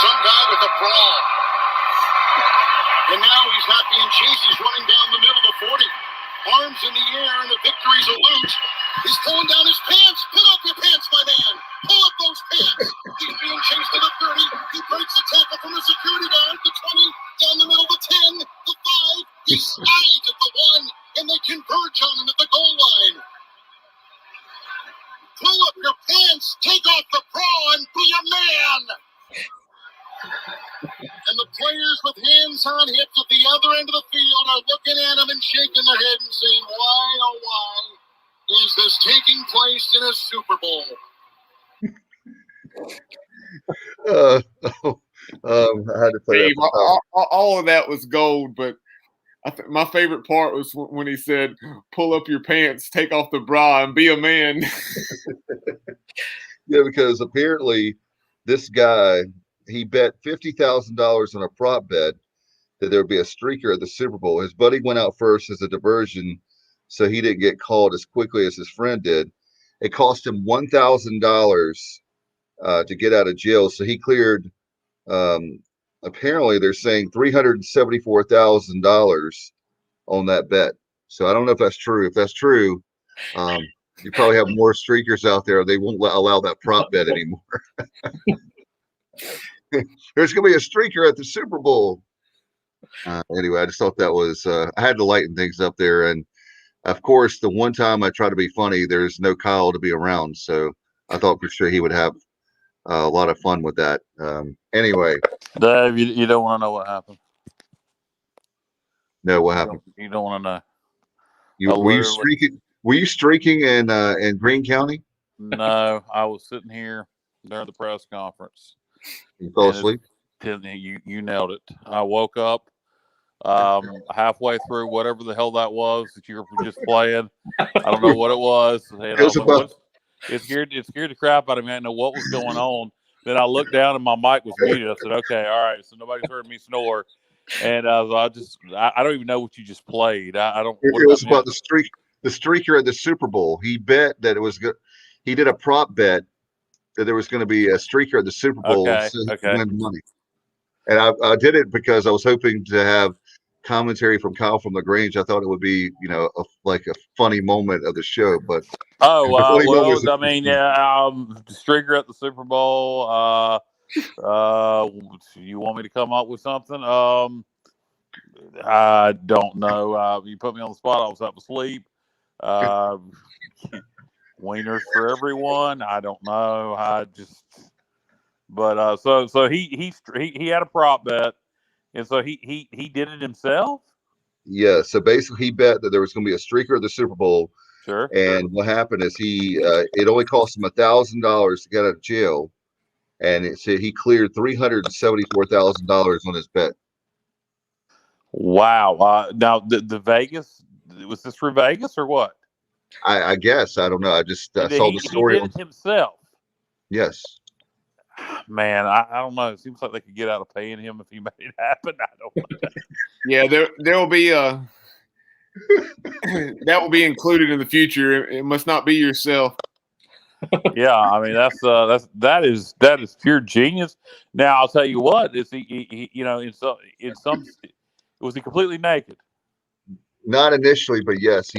K: Some guy with a brawl. And now he's not being chased. He's running down the middle of the 40. Arms in the air, and the victory's a loot. He's pulling down his pants. Pull up your pants, my man. Pull up those pants. He's being chased to the 30. He breaks the tackle from the security guard. The 20, down the middle, the 10, the 5. He slides at the 1, and they converge on him at the goal line. Pull up your pants, take off the bra, and be a man. And the players with hands on hips at the other end of the field are looking at him and shaking their head and saying, why, oh, why is this taking place in a Super Bowl?
A: I had to play
C: Dave, all of that was gold, but my favorite part was when he said, pull up your pants, take off the bra, and be a man.
A: Yeah, because apparently this guy, he bet $50,000 on a prop bet that there would be a streaker at the Super Bowl. His buddy went out first as a diversion, so he didn't get called as quickly as his friend did. It cost him $1,000 to get out of jail, so he cleared. Apparently, they're saying $374,000 on that bet. So I don't know if that's true. If that's true, you probably have more streakers out there. They won't allow that prop bet anymore. There's going to be a streaker at the Super Bowl. Anyway, I just thought that was, I had to lighten things up there. And of course, the one time I try to be funny, there's no Kyle to be around. So I thought for sure he would have a lot of fun with that. Anyway.
B: Dave, you don't want to know what happened.
A: No, what happened?
B: You don't want to know.
A: Were you streaking in Greene County?
B: No, I was sitting here during the press conference.
A: You fell asleep?
B: You nailed it. I woke up halfway through whatever the hell that was that you were just playing. I don't know what it was. It scared the crap out of me. I didn't know what was going on. Then I looked down and my mic was muted. I said, okay, all right. So nobody's heard me snore. And I don't even know what you just played. I don't.
A: It was about the streaker at the Super Bowl. He bet that it was good. He did a prop bet that there was going to be a streaker at the Super Bowl.
B: Okay.
A: So he could win money. And I did it because I was hoping to have commentary from Kyle from LaGrange. I thought it would be, like a funny moment of the show, but
B: Oh,
A: funny moments.
B: well, I mean, Streaker at the Super Bowl. You want me to come up with something? I don't know. You put me on the spot. I was up asleep. Wieners for everyone. I don't know. So he had a prop bet, and so he did it himself.
A: Yeah. So basically, he bet that there was going to be a streaker at the Super Bowl.
B: Sure.
A: And what happened is it only cost him $1,000 to get out of jail, and it said he cleared $374,000 on his bet.
B: Wow. Now the Vegas, was this for Vegas or what?
A: I guess I don't know. I just saw the story.
B: He did it himself.
A: Yes.
B: Man, I don't know. It seems like they could get out of paying him if he made it happen. I don't know.
C: Yeah, there will be that will be included in the future. It must not be yourself.
B: Yeah, I mean that is pure genius. Now I'll tell you what, is he in some was he completely naked?
A: Not initially, but yes,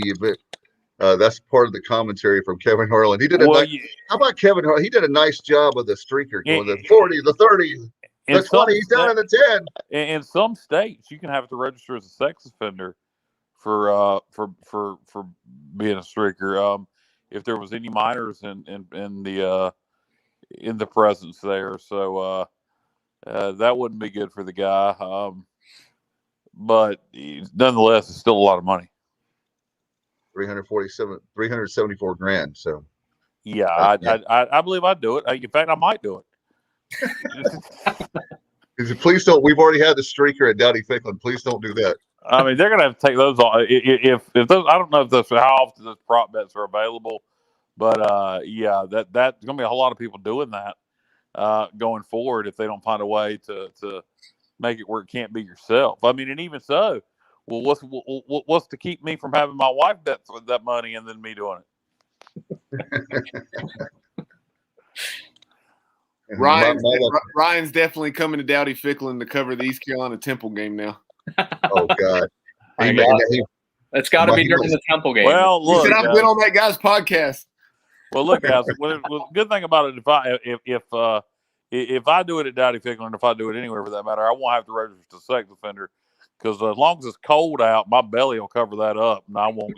A: that's part of the commentary from Kevin Harlan. He did how about Kevin Harlan? He did a nice job of the streaker going the 40, the 30, the 20. He's down in the 10.
B: In some states, you can have to register as a sex offender for being a streaker. If there was any minors in the presence there, so that wouldn't be good for the guy. But nonetheless, it's still a lot of money.
A: 374 grand. So
B: yeah, I believe I'd do it. In fact, I might do
A: it. Please don't. We've already had the streaker at Dowdy Ficklin. Please don't do that.
B: I mean, they're gonna have to take those off. If those, I don't know if how often those prop bets are available, but yeah, that's gonna be a whole lot of people doing that going forward if they don't find a way to make it where it can't be yourself. I mean, and even so, well, what's to keep me from having my wife bet that money and then me doing it?
C: Ryan's definitely coming to Dowdy Ficklin to cover the East Carolina Temple game now.
A: Oh God,
D: it's got to be during the Temple game.
B: Well, look,
C: he said, I've been on that guy's podcast.
B: Well, look, guys. The good thing about it, if I do it at Dowdy Ficklin, if I do it anywhere for that matter, I won't have to register as a sex offender because as long as it's cold out, my belly will cover that up, and I won't.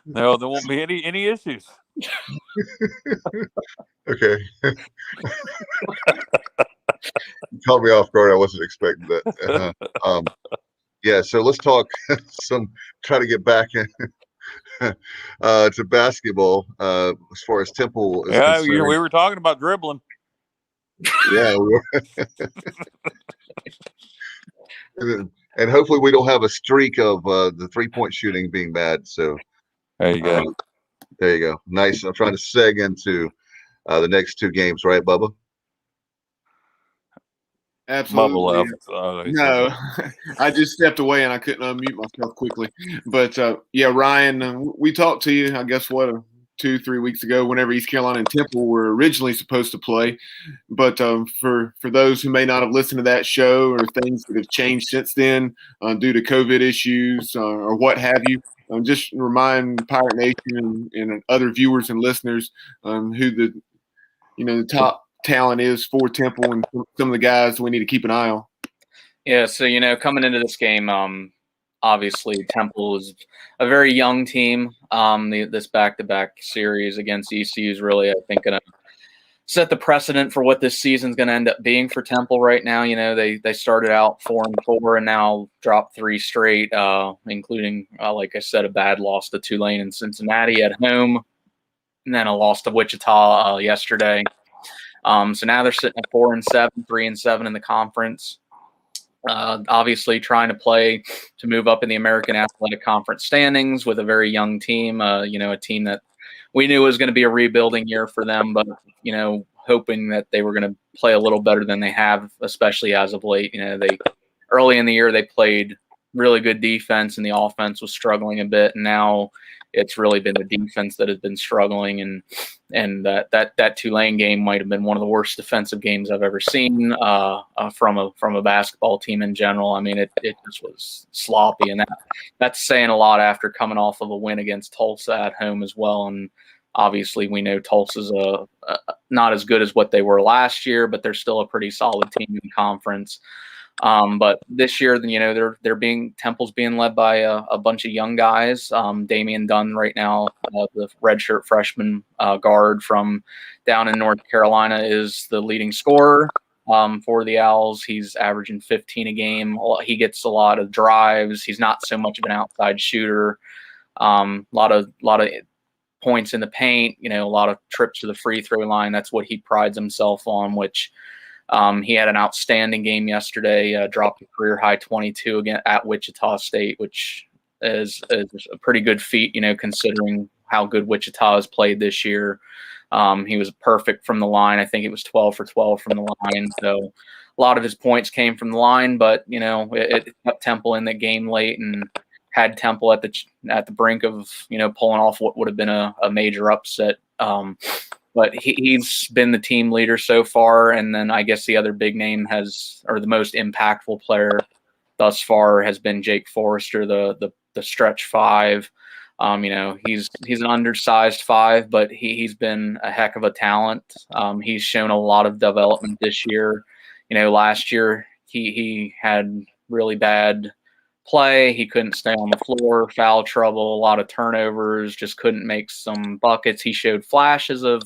B: No, there won't be any issues.
A: Okay. You caught me off guard. I wasn't expecting that. Yeah, so let's talk try to get back to basketball as far as Temple is concerned.
B: We were talking about dribbling.
A: Yeah, we were. And hopefully we don't have a streak of the 3-point shooting being bad. So
B: there you go.
A: There you go. Nice. I'm trying to seg into the next two games, right, Bubba?
C: Absolutely. No, I just stepped away and I couldn't unmute myself quickly. But yeah, Ryan, we talked to you, I guess, 2-3 weeks ago, whenever East Carolina and Temple were originally supposed to play. But for those who may not have listened to that show or things that have changed since then due to COVID issues or what have you, just remind Pirate Nation and other viewers and listeners who the top talent is for Temple and some of the guys we need to keep an eye on.
D: Yeah, so coming into this game, obviously Temple is a very young team. This back-to-back series against ECU is really, I think, going to set the precedent for what this season's going to end up being for Temple right now. They started out 4-4 and now dropped 3 straight, including, like I said, a bad loss to Tulane and Cincinnati at home, and then a loss to Wichita yesterday. So now they're sitting at 4-7, 3-7 in the conference. Obviously trying to play to move up in the American Athletic Conference standings with a very young team, a team that we knew was going to be a rebuilding year for them, but, hoping that they were going to play a little better than they have, especially as of late. They early in the year, they played really good defense and the offense was struggling a bit. And now it's really been the defense that has been struggling, and that Tulane game might have been one of the worst defensive games I've ever seen from a basketball team in general. I mean, it just was sloppy, and that's saying a lot after coming off of a win against Tulsa at home as well. And obviously, we know Tulsa's not as good as what they were last year, but they're still a pretty solid team in the conference. But this year, Temple's being led by a bunch of young guys. Damian Dunn right now, the redshirt freshman guard from down in North Carolina, is the leading scorer for the Owls. He's averaging 15 a game. He gets a lot of drives. He's not so much of an outside shooter. A lot of points in the paint. A lot of trips to the free throw line. That's what he prides himself on, which. He had an outstanding game yesterday, dropped a career-high 22 again at Wichita State, which is a pretty good feat, considering how good Wichita has played this year. He was perfect from the line. I think it was 12 for 12 from the line. So a lot of his points came from the line, but, it kept Temple in the game late and had Temple at the brink of, pulling off what would have been a major upset. But he's been the team leader so far, and then I guess the other big name the most impactful player thus far has been Jake Forrester, the stretch five. He's an undersized five, but he's been a heck of a talent. He's shown a lot of development this year. Last year he had really bad play. He couldn't stay on the floor, foul trouble, a lot of turnovers, just couldn't make some buckets. He showed flashes of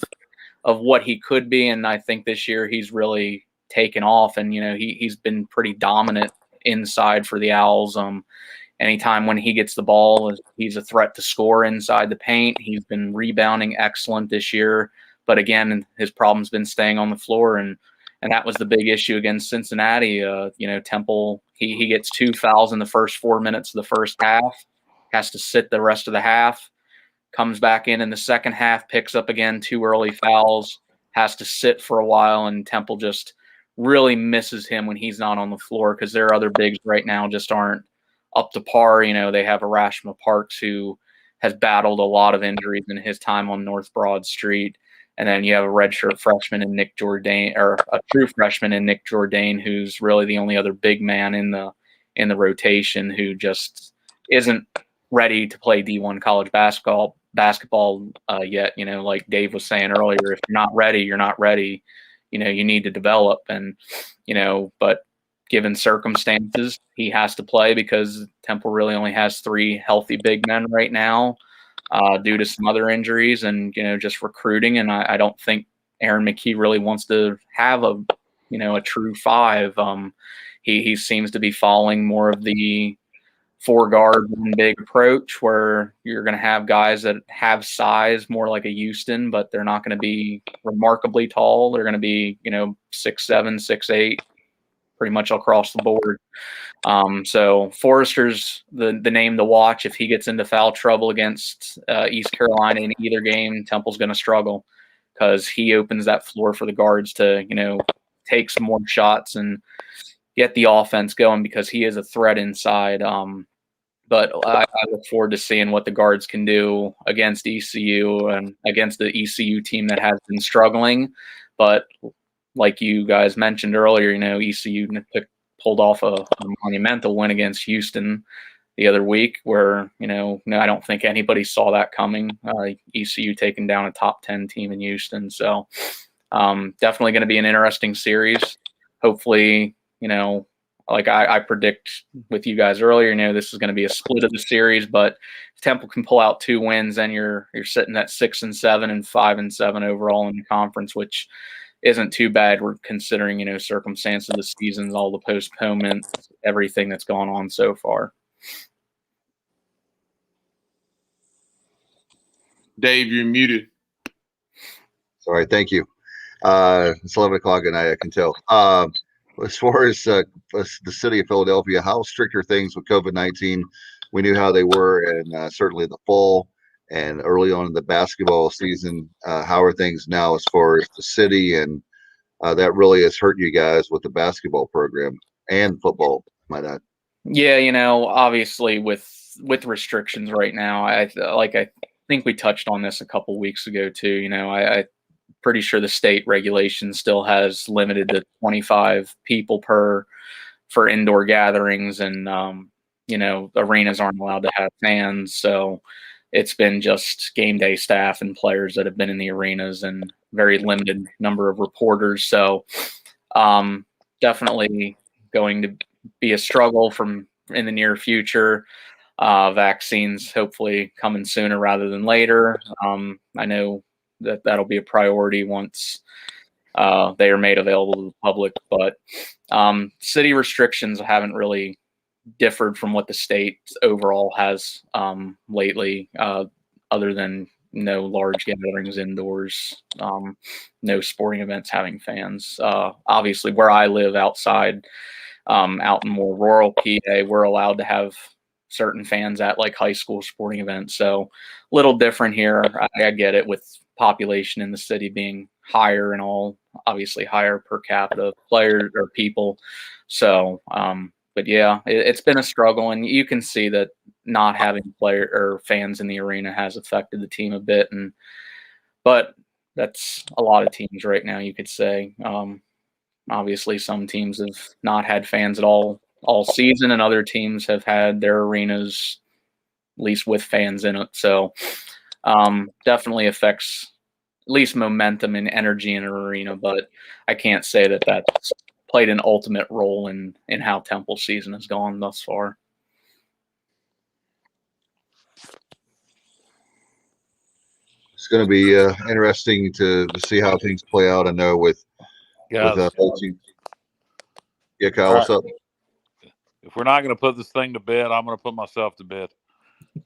D: what he could be, and I think this year he's really taken off, and he's been pretty dominant inside for the Owls. Anytime when he gets the ball, he's a threat to score inside the paint. He's been rebounding excellent this year, but again, his problem's been staying on the floor, and that was the big issue against Cincinnati. Temple, he gets 2 fouls in the first 4 minutes of the first half, has to sit the rest of the half, comes back in the second half, picks up again 2 early fouls, has to sit for a while, and Temple just really misses him when he's not on the floor because their other bigs right now just aren't up to par. They have Erasmus Parks, who has battled a lot of injuries in his time on North Broad Street. And then you have a redshirt freshman in Nick Jourdain, or a true freshman in Nick Jourdain, who's really the only other big man in the rotation, who just isn't ready to play D1 college basketball yet. Like Dave was saying earlier, if you're not ready, you're not ready. You need to develop, and but given circumstances, he has to play because Temple really only has 3 healthy big men right now. Due to some other injuries and, just recruiting. And I don't think Aaron McKee really wants to have a true 5. He seems to be following more of the 4-guard, 1 big approach, where you're going to have guys that have size more like a Houston, but they're not going to be remarkably tall. They're going to be, 6'7", 6'8", pretty much across the board. So Forrester's the name to watch. If he gets into foul trouble against East Carolina in either game, Temple's going to struggle because he opens that floor for the guards to, take some more shots and get the offense going because he is a threat inside. But I look forward to seeing what the guards can do against ECU and against the ECU team that has been struggling. But like you guys mentioned earlier, ECU pulled off a monumental win against Houston the other week where, I don't think anybody saw that coming. ECU taking down a top 10 team in Houston. So definitely going to be an interesting series. Hopefully, like I predict with you guys earlier, this is going to be a split of the series, but if Temple can pull out 2 wins, then you're sitting at 6-7 and 5-7 overall in the conference, which isn't too bad. We're considering, circumstances of the seasons, all the postponements, everything that's gone on so far.
C: Dave, you're muted.
A: Sorry, thank you. It's 11 o'clock at night, I can tell. As far as the city of Philadelphia, how strict are things with COVID-19? We knew how they were, and certainly the fall and early on in the basketball season. How are things now as far as the city? And that really has hurt you guys with the basketball program and football, might not.
D: Yeah, obviously with with restrictions right now, I think we touched on this a couple weeks ago too. You know, I pretty sure the state regulation still has limited to 25 people for indoor gatherings, and you know, arenas aren't allowed to have fans, so it's been just game day staff and players that have been in the arenas, and very limited number of reporters. So definitely going to be a struggle from in the near future. Vaccines hopefully coming sooner rather than later. I know that'll be a priority once they are made available to the public, but city restrictions haven't really differed from what the state overall has lately, other than no large gatherings indoors, no sporting events having fans. Obviously, where I live outside, out in more rural PA, we're allowed to have certain fans at like high school sporting events. So a little different here. I get it with population in the city being higher and all, obviously higher per capita players or people. So, but yeah, it's been a struggle, and you can see that not having player or fans in the arena has affected the team a bit. But that's a lot of teams right now, you could say. Obviously, some teams have not had fans at all season, and other teams have had their arenas at least with fans in it. So definitely affects at least momentum and energy in an arena. But I can't say that that's played an ultimate role in how Temple season has gone thus far.
A: It's going to be interesting to see how things play out. I know with both teams. Yeah, Kyle, what's up?
B: If we're not going to put this thing to bed, I'm going to put myself to bed.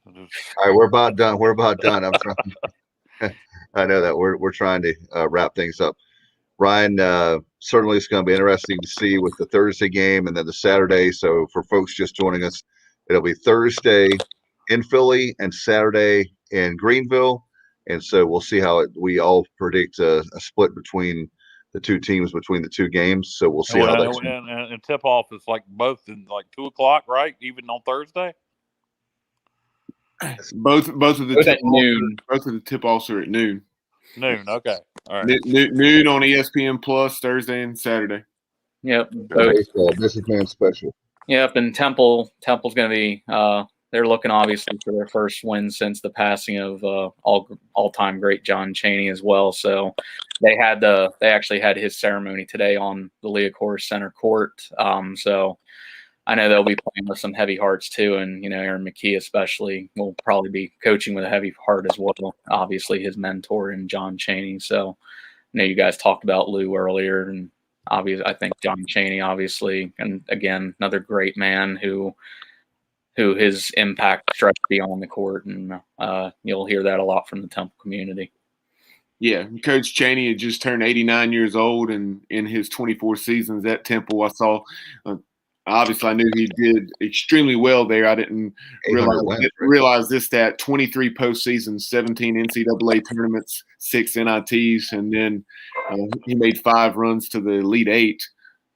A: All right, we're about done. I'm trying. I know that we're trying to wrap things up. Ryan, certainly it's going to be interesting to see with the Thursday game and then the Saturday. So for folks just joining us, it'll be Thursday in Philly and Saturday in Greenville. And so we'll see how we all predict a split between the two teams between the two games. So we'll see how that.
B: And tip off is like both in like 2:00, right? Even on Thursday.
C: Both of the tip offs are at noon.
B: Noon, okay, all right.
C: Noon on ESPN Plus Thursday and Saturday.
D: Yep,
A: this is man special.
D: Yep, and Temple's going to be. They're looking obviously for their first win since the passing of all-time great John Chaney as well. So they actually had his ceremony today on the Liacouras Center court. So I know they'll be playing with some heavy hearts too, and you know, Aaron McKee especially will probably be coaching with a heavy heart as well. Obviously, his mentor in John Chaney. So I know you guys talked about Lou earlier, and obviously, I think John Chaney, obviously, and again, another great man who his impact stretched beyond the court, and you'll hear that a lot from the Temple community.
C: Yeah, Coach Chaney had just turned 89 years old, and in his 24 seasons at Temple, I saw. Obviously, I knew he did extremely well there. I didn't realize this stat: 23 postseasons, 17 NCAA tournaments, 6 NITs, and then he made 5 runs to the Elite Eight.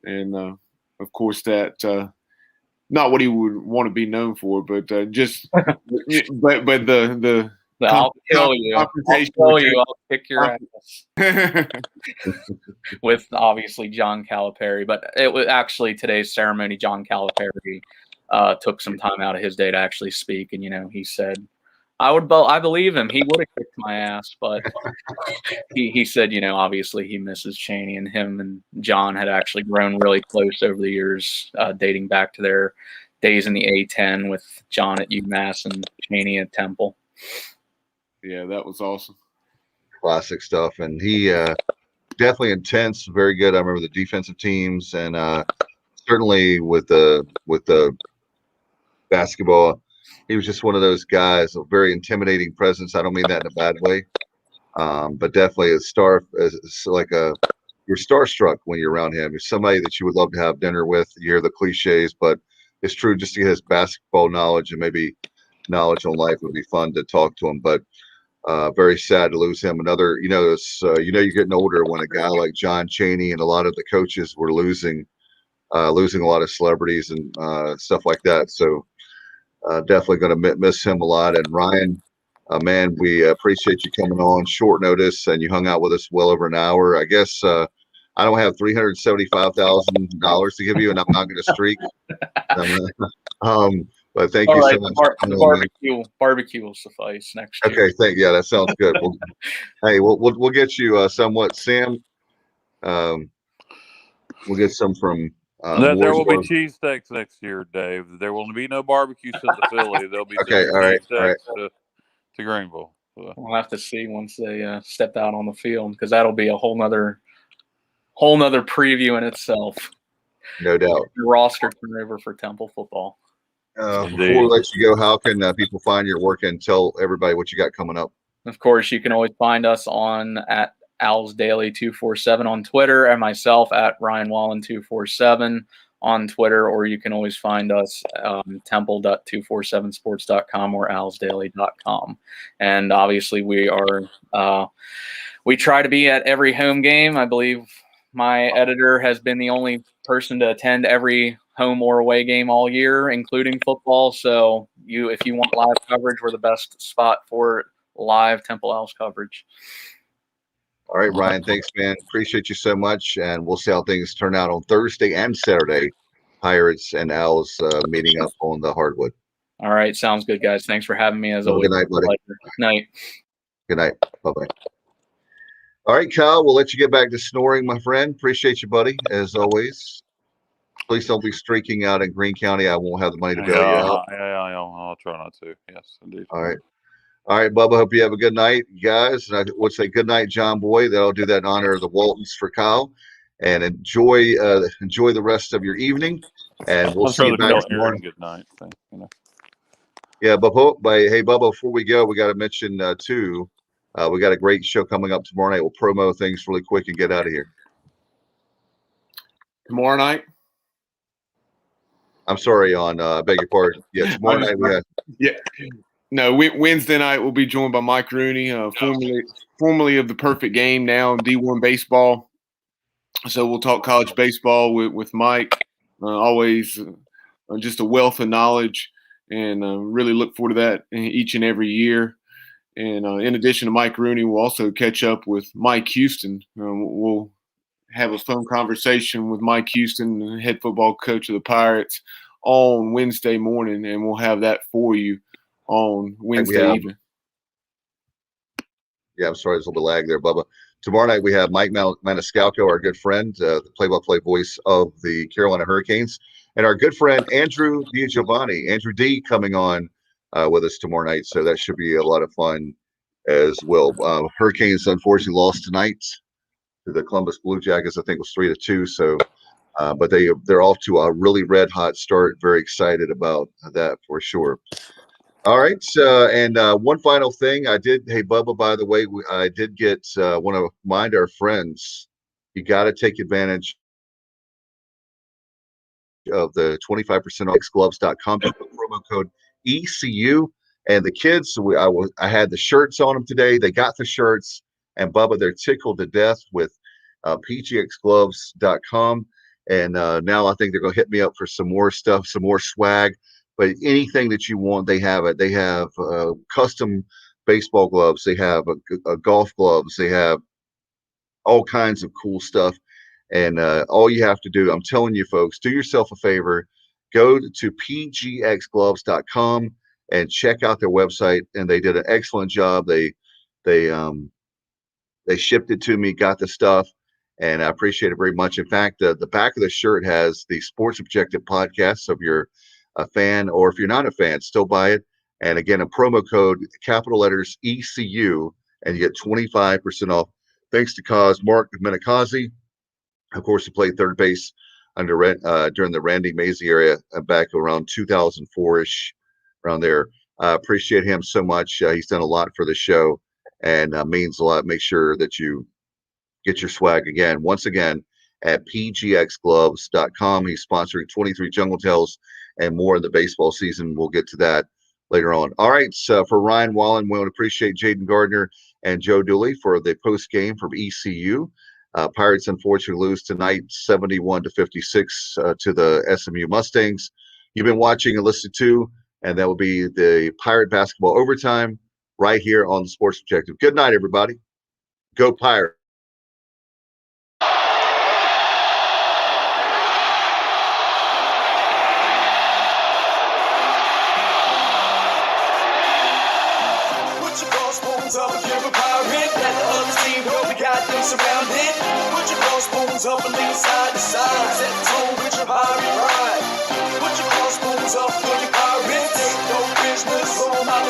C: And of course, that not what he would want to be known for, but just but the
D: I'll kill you. I'll kick your ass. With obviously John Calipari, but it was actually today's ceremony. John Calipari took some time out of his day to actually speak, and you know, he said, I believe him. He would have kicked my ass, but he said, you know, obviously he misses Chaney, and him and John had actually grown really close over the years, dating back to their days in the A-10 with John at UMass and Chaney at Temple.
C: Yeah, that was awesome.
A: Classic stuff, and he definitely intense, very good. I remember the defensive teams, and certainly with the basketball, he was just one of those guys, a very intimidating presence. I don't mean that in a bad way, but definitely you're starstruck when you're around him. He's somebody that you would love to have dinner with. You hear the cliches, but it's true. Just to get his basketball knowledge and maybe knowledge on life would be fun to talk to him. But very sad to lose him. Another, you're getting older when a guy like John Chaney and a lot of the coaches were losing a lot of celebrities and stuff like that. So Definitely going to miss him a lot. And Ryan, man, we appreciate you coming on short notice, and you hung out with us well over an hour. I guess I don't have $375,000 to give you, and I'm not going to streak. But thank
D: All
A: you so
D: right,
A: much.
D: the barbecue will suffice next year.
A: Okay, yeah, that sounds good. Hey, we'll get you somewhat, Sam. We'll get some from.
B: There will be cheesesteaks next year, Dave. There will be no barbecue sent to Philly. There'll be
A: okay. All right.
B: cheesesteaks to Greenville. So.
D: We'll have to see once they step out on the field, because that'll be a whole nother preview in itself.
A: No doubt.
D: The roster turnover for Temple football.
A: Before we let you go, how can people find your work, and tell everybody what you got coming up?
D: Of course, you can always find us at Owls Daily 247 on Twitter, and myself at Ryan Wallen 247 on Twitter, or you can always find us temple.247sports.com or owlsdaily.com. And obviously we try to be at every home game. I believe my editor has been the only person to attend every home or away game all year, including football. So if you want live coverage, we're the best spot for live Temple Owls coverage.
A: All right, Ryan, thanks, man. Appreciate you so much, and we'll see how things turn out on Thursday and Saturday. Pirates and Owls meeting up on the hardwood.
D: All right, sounds good, guys. Thanks for having me. As always.
A: Good night, buddy.
D: Night.
A: Good night. Bye-bye. All right, Kyle, we'll let you get back to snoring, my friend. Appreciate you, buddy, as always. Please don't be streaking out in Greene County. I won't have the money to bail you out.
B: Yeah, I'll try not to. Yes, indeed.
A: All right. All right, Bubba, hope you have a good night, guys. And I would say good night, John Boy. That'll do that in honor of the Waltons for Kyle. And enjoy the rest of your evening. And we'll see you back tomorrow.
B: Good night.
A: Yeah, but hey, Bubba, before we go, we got to mention, too, we got a great show coming up tomorrow night. We'll promo things really quick and get out of here.
C: Tomorrow night?
A: I'm sorry, I beg your pardon. Yeah, tomorrow night we have.
C: Yeah. No, Wednesday night we'll be joined by Mike Rooney, formerly of the Perfect Game, now D1 baseball. So we'll talk college baseball with Mike. Always just a wealth of knowledge, and really look forward to that each and every year. And in addition to Mike Rooney, we'll also catch up with Mike Houston. We'll have a fun conversation with Mike Houston, head football coach of the Pirates, on Wednesday morning, and we'll have that for you on Wednesday evening.
A: Yeah, I'm sorry, there's a little bit of lag there, Bubba. Tomorrow night we have Mike Maniscalco, our good friend, the play-by-play voice of the Carolina Hurricanes, and our good friend Andrew D, coming on with us tomorrow night. So that should be a lot of fun as well. Hurricanes unfortunately lost tonight to the Columbus Blue Jackets. I think it was 3-2. So, but they're off to a really red hot start. Very excited about that for sure. All right, and one final thing, hey Bubba, by the way, I did want to remind our friends, you got to take advantage of the 25% off gloves.com, promo code ECU, and the kids. I had the shirts on them today. They got the shirts, and Bubba, they're tickled to death with pgxgloves.com, and now I think they're gonna hit me up for some more stuff, some more swag. But anything that you want, they have it. They have custom baseball gloves. They have golf gloves. They have all kinds of cool stuff. And all you have to do, I'm telling you, folks, do yourself a favor. Go to pgxgloves.com and check out their website. And they did an excellent job. They shipped it to me, got the stuff, and I appreciate it very much. In fact, the back of the shirt has the Sports Objective podcast. So if you're a fan, or if you're not a fan, still buy it. And again, a promo code, capital letters ECU, and you get 25% off. Thanks to Mark Menikazi, of course, he played third base during the Randy Mazie era back around 2004-ish, around there. I appreciate him so much. He's done a lot for the show, and means a lot. Make sure that you get your swag once again, at pgxgloves.com. He's sponsoring 23 Jungle Tales and more in the baseball season. We'll get to that later on. All right, so for Ryan Wallen, we want to appreciate Jaden Gardner and Joe Dooley for the post game from ECU. Pirates unfortunately lose tonight 71-56 to the SMU Mustangs. You've been watching and listening to and that will be the Pirate basketball overtime right here on the Sports Objective. Good night, everybody. Go Pirates.
L: Put your crossbones up and give a pirate. Let the other team know we got them surrounded. Put your crossbones up and lean side to side. Set the tone with your pirate pride. Put your crossbones up for your pirates. Ain't no business on my